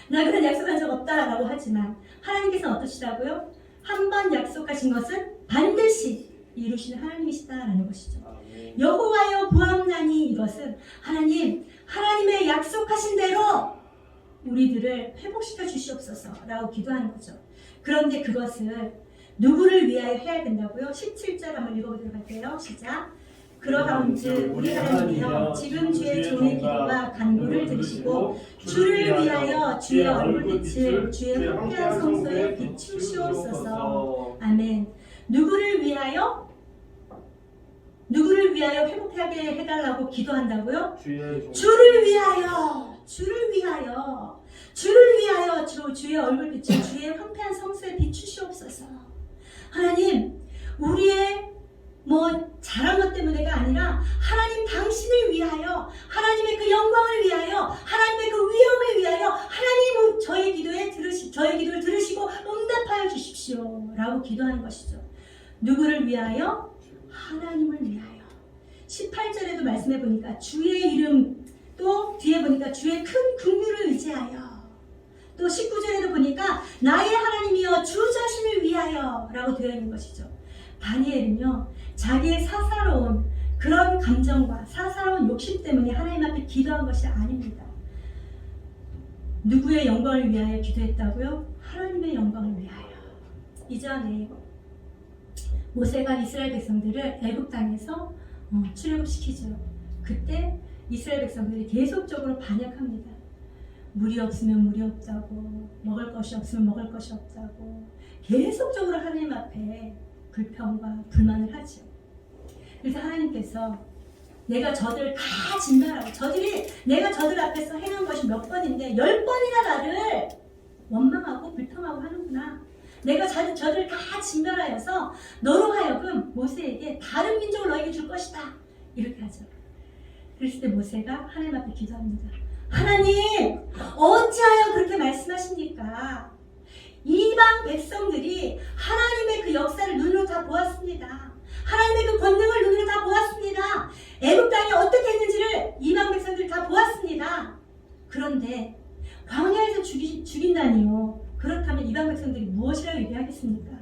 나 그런 약속한 적 없다라고 하지만 하나님께서는 어떠시다고요? 한번 약속하신 것은 반드시 이루시는 하나님이시다라는 것이죠. 아멘. 여호와여 구하옵나니, 이것은 하나님의 약속하신 대로 우리들을 회복시켜 주시옵소서라고 기도하는 거죠. 그런데 그것을 누구를 위하여 해야 된다고요? 17절 한번 읽어보도록 할게요. 시작. 그러하온즉 우리 하나님이여 지금 주의 종의 기도와 간구를 들으시고 주를 위하여 주의 얼굴빛을 주의 황폐한 성소에 비추시옵소서. 아멘. 누구를 위하여 회복하게 해달라고 기도한다고요? 주를 위하여 주의 얼굴빛을 주의 황폐한 성소에 비추시옵소서. 하나님, 우리의 잘한 것 때문에가 아니라 하나님 당신을 위하여, 하나님의 그 영광을 위하여, 하나님의 그 위엄을 위하여 하나님 저의 기도를 들으시고 응답하여 주십시오 라고 기도하는 것이죠. 누구를 위하여? 하나님을 위하여. 18절에도 말씀해 보니까 주의 이름, 또 뒤에 보니까 주의 큰 긍휼을 의지하여, 또 19절에도 보니까 나의 하나님이여 주 자신을 위하여 라고 되어 있는 것이죠. 다니엘은요, 자기의 사사로운 그런 감정과 사사로운 욕심 때문에 하나님 앞에 기도한 것이 아닙니다. 누구의 영광을 위하여 기도했다고요? 하나님의 영광을 위하여. 이전에 모세가 이스라엘 백성들을 애굽 땅에서 출애굽시키죠. 그때 이스라엘 백성들이 계속적으로 반역합니다. 물이 없으면 물이 없다고, 먹을 것이 없으면 먹을 것이 없다고, 계속적으로 하나님 앞에 불평과 불만을 하죠. 그래서 하나님께서 내가 저들을 다 진멸하고, 내가 저들 앞에서 행한 것이 몇 번인데 10번이나 나를 원망하고 불평하고 하는구나. 내가 저들을 다 진멸하여서 너로 하여금 모세에게 다른 민족을 너에게 줄 것이다. 이렇게 하죠. 그랬을 때 모세가 하나님 앞에 기도합니다. 하나님, 어찌하여 그렇게 말씀하십니까? 이방 백성들이 하나님의 그 역사를 눈으로 다 보았습니다. 하나님의 그 권능을 눈으로 다 보았습니다. 애굽 땅이 어떻게 했는지를 이방 백성들이 다 보았습니다. 그런데 광야에서 죽인다니요. 그렇다면 이방 백성들이 무엇이라고 얘기하겠습니까?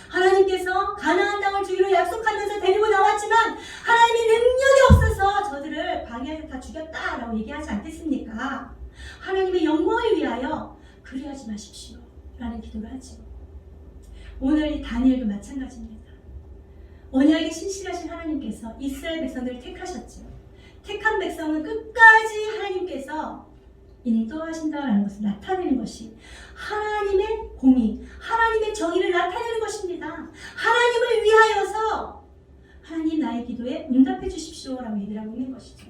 하나님께서 가나안 땅을 주기로 약속하면서 데리고 나왔지만 하나님의 능력이 없어서 저들을 광야에서 다 죽였다라고 얘기하지 않겠습니까? 하나님의 영광을 위하여 그리하지 마십시오 라는 기도를 하죠. 오늘 이 다니엘도 마찬가지입니다. 언약에 신실하신 하나님께서 이스라엘 백성들을 택하셨죠. 택한 백성은 끝까지 하나님께서 인도하신다는 것을 나타내는 것이 하나님의 공의, 하나님의 정의를 나타내는 것입니다. 하나님을 위하여서 하나님 나의 기도에 응답해 주십시오 라고 얘기를 하고 있는 것이죠.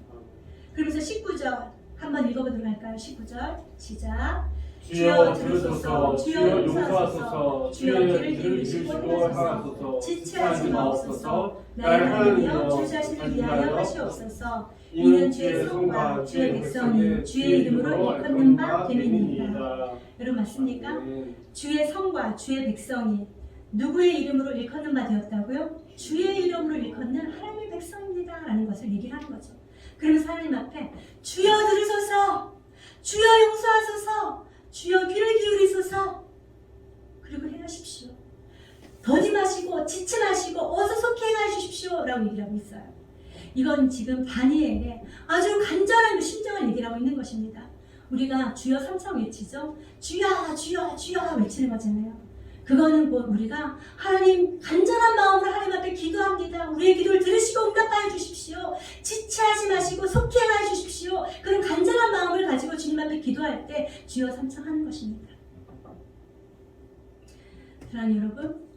그러면서 19절 한번 읽어보도록 할까요? 19절 시작. 주여 들으소서, 주여 용서하소서, 주여 귀를 기울이시고 하소서, 지체하지 마옵소서. 나의 하나님이여 주 자신을 위하여 하시옵소서. 이는 주의 성과 주의 백성이 주의 이름으로 일컫는 바 됨이니이다. 여러분 맞습니까? 주의 성과 주의 백성이 누구의 이름으로 일컫는 바 되었다고요? 주의 이름으로 일컫는 하나님의 백성입니다 라는 것을 얘기하는 거죠. 그러면서 하나님 앞에 주여 들으소서, 주여 용서하소서, 주여 귀를 기울이소서, 그리고 행하십시오. 더디 마시고 지체 마시고 어서 속히 행하여 주십시오 라고 얘기를 하고 있어요. 이건 지금 다니엘의 아주 간절한 심정을 얘기를 하고 있는 것입니다. 우리가 주여 3성 외치죠. 주여 주여 주여 외치는 거잖아요. 그거는 곧 우리가 하나님 간절한 마음으로 하나님 앞에 기도합니다. 우리의 기도를 들으시고 응답하여 주십시오. 지체하지 마시고 속히 행하여 주십시오. 그런 간절한 마음을 가지고 주님 앞에 기도할 때 주여 3성 하는 것입니다. 사랑하는 여러분,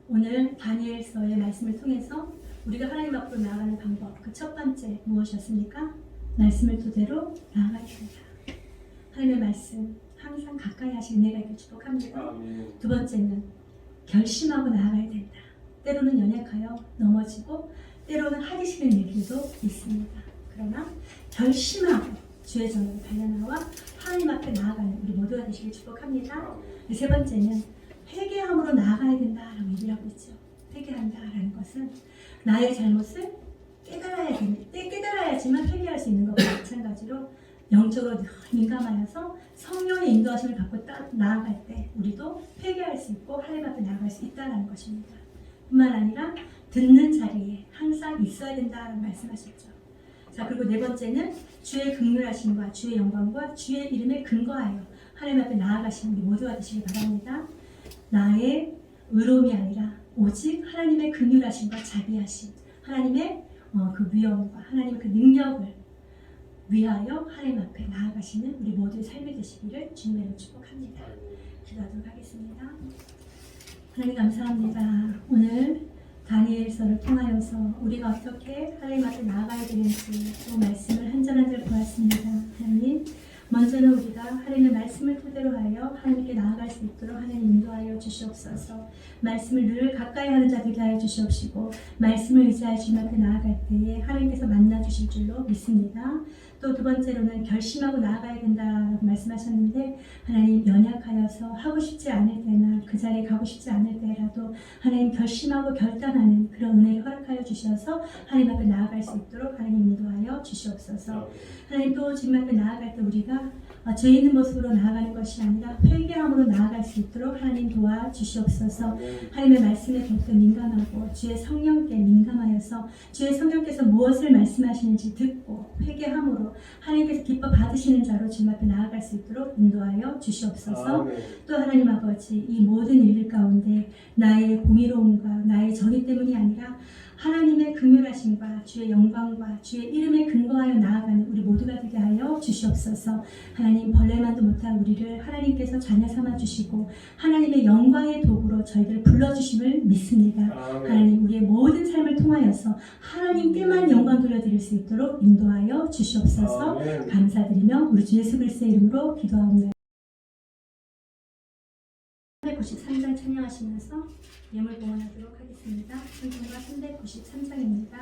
오늘 다니엘서의 말씀을 통해서 우리가 하나님 앞으로 나아가는 방법, 그 첫 번째 무엇이었습니까? 말씀을 토대로 나아가야 됩니다. 하나님의 말씀 항상 가까이 하시는 은혜가 있길 축복합니다. 아멘. 두 번째는 결심하고 나아가야 된다. 때로는 연약하여 넘어지고 때로는 하기 싫은 일들도 있습니다. 그러나 결심하고 주의 전으로 달려나와 하나님 앞에 나아가는 우리 모두가 되시길 축복합니다. 세 번째는 회개함으로 나아가야 된다라고 얘기를 하고 있죠. 회개한다라는 것은 나의 잘못을 깨달아야지만 회개할 수 있는 것과 마찬가지로 영적으로 늘 민감하여서 성령의 인도하심을 받고 나아갈 때 우리도 회개할 수 있고 하나님 앞에 나아갈 수 있다는 것입니다. 뿐만 아니라 듣는 자리에 항상 있어야 된다는 말씀하셨죠. 자, 그리고 네 번째는 주의 긍휼하심과 주의 영광과 주의 이름에 근거하여 하나님 앞에 나아가시는 우리 모두가 되시길 바랍니다. 나의 의로움이 아니라 오직 하나님의 긍휼하심과 자비하심, 하나님의 그 위엄과 하나님의 그 능력을 위하여 하나님 앞에 나아가시는 우리 모두의 삶이 되시기를 주님의 이름으로 축복합니다. 기도하도록 하겠습니다. 하나님 감사합니다. 오늘 다니엘서를 통하여서 우리가 어떻게 하나님 앞에 나아가야 되는지 또 말씀을 한절한절 보았습니다. 하나님, 먼저는 우리가 하나님의 말씀을 토대로 하여 하나님께 나아갈 수 있도록 하나님 인도하여 주시옵소서. 말씀을 늘 가까이 하는 자 되게 하여 주시옵시고 말씀을 의지하여 주님 앞에 나아갈 때에 하나님께서 만나 주실 줄로 믿습니다. 또 두 번째로는 결심하고 나아가야 된다라고 말씀하셨는데 하나님 연약하여서 하고 싶지 않을 때나 그 자리에 가고 싶지 않을 때라도 하나님 결심하고 결단하는 그런 은혜를 허락하여 주셔서 하나님 앞에 나아갈 수 있도록 하나님 인도하여 주시옵소서. 하나님 또 주님 앞에 나아갈 때 우리가 죄 있는 모습으로 나아가는 것이 아니라 회개함으로 나아갈 수 있도록 하나님 도와주시옵소서. 하나님의 말씀에 더욱더 민감하고 주의 성령께 민감하여서 주의 성령께서 무엇을 말씀하시는지 듣고 회개함으로 하나님께서 기뻐 받으시는 자로 주님 앞에 나아갈 수 있도록 인도하여 주시옵소서. 또 하나님 아버지, 이 모든 일들 가운데 나의 공의로움과 나의 정의 때문이 아니라 하나님의 긍휼하심과 주의 영광과 주의 이름에 근거하여 나아가는 우리 모두가 되게 하여 주시옵소서. 하나님, 벌레만도 못한 우리를 하나님께서 자녀 삼아 주시고 하나님의 영광의 도구로 저희들을 불러주심을 믿습니다. 하나님, 우리의 모든 삶을 통하여서 하나님께만 영광 돌려드릴 수 있도록 인도하여 주시옵소서. 감사드리며 우리 주 예수 그리스도의 이름으로 기도하옵나이다. 393장 찬양하시면서 예물 봉헌하도록 하겠습니다. 찬송가 393장입니다.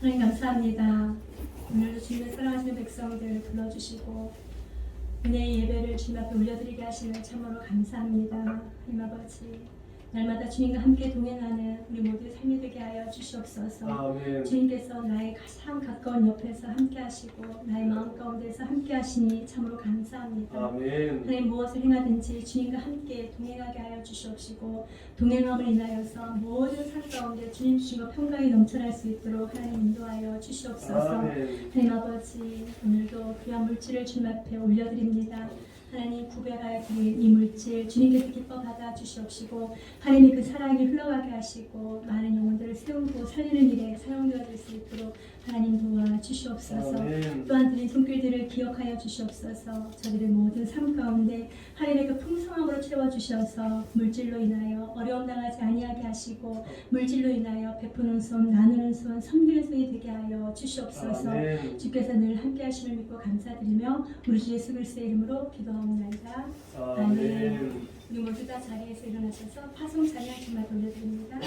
하나님 감사합니다. 오늘도 주님의 사랑하시는 백성들 불러주시고 은혜의 예배를 주님 앞에 올려드리게 하시는 참으로 감사합니다. 하나님 아버지, 날마다 주님과 함께 동행하는 우리 모두의 삶이 되게 하여 주시옵소서. 아멘. 주님께서 나의 가장 가까운 옆에서 함께 하시고 나의 마음 가운데서 함께 하시니 참으로 감사합니다. 아멘. 하나님 무엇을 행하든지 주님과 함께 동행하게 하여 주시옵시고 동행함을 인하여서 모든 삶 가운데 주님 주신 것 평강이 넘쳐날 수 있도록 하나님 인도하여 주시옵소서. 아멘. 하나님 아버지, 오늘도 귀한 물질을 주님 앞에 올려드립니다. 하나님 구별하여 드린 이 물질 주님께서 기뻐 받아 주시옵시고 하나님의 그 사랑이 흘러가게 하시고 많은 영혼들을 세우고 살리는 일에 사용되어질 수 있도록 하나님 도와 주시옵소서. 아멘. 또한 드린 손길들을 기억하여 주시옵소서. 저들의 모든 삶 가운데 하나님의 그 풍성함으로 채워주셔서 물질로 인하여 어려움 당하지 아니하게 하시고 물질로 인하여 베푸는 손, 나누는 손, 섬기는 손이 되게 하여 주시옵소서. 아멘. 주께서 늘 함께 하심을 믿고 감사드리며 우리 주 예수 그리스도의 이름으로 기도하옵나이다. 아멘. 우리 모두 다 자리에서 일어나셔서 파송 찬양 정말 돌려드립니다.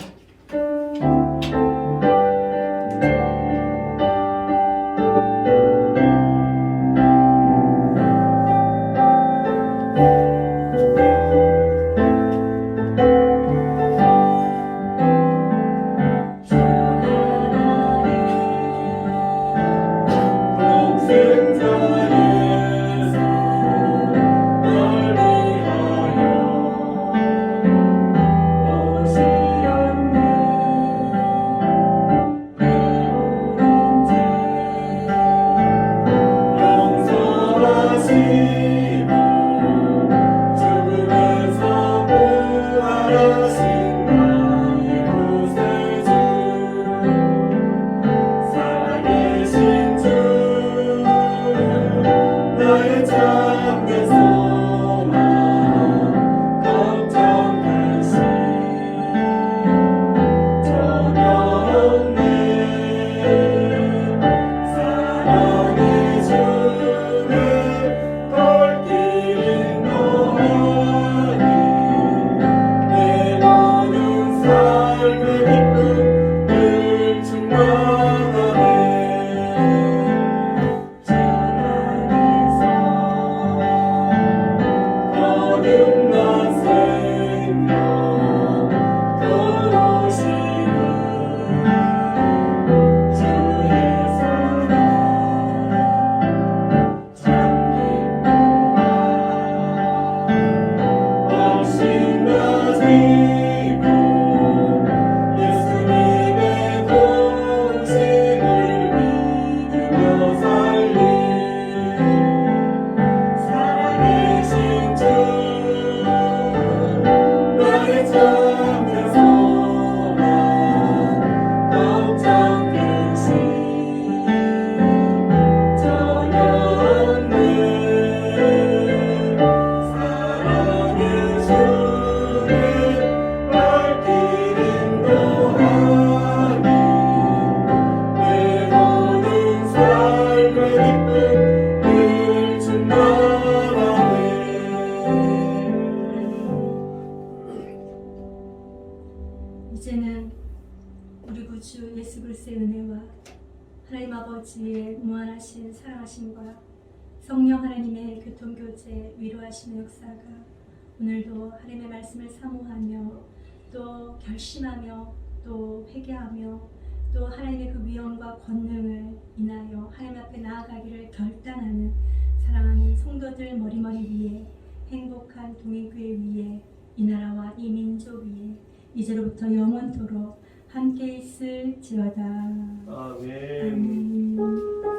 이제는 우리 구주 예수 그리스도의 은혜와 하나님 아버지의 무한하신 사랑하심과 성령 하나님의 교통교제 위로하시는 역사가 오늘도 하나님의 말씀을 사모하며 또 결심하며 또 회개하며 또 하나님의 그 위엄과 권능을 인하여 하나님 앞에 나아가기를 결단하는 사랑하는 성도들 머리머리 위에 행복한 동행교회 위에 이 나라와 이 민족 위에 이제로부터 영원토록 함께 있을지어다. 아멘. 아멘.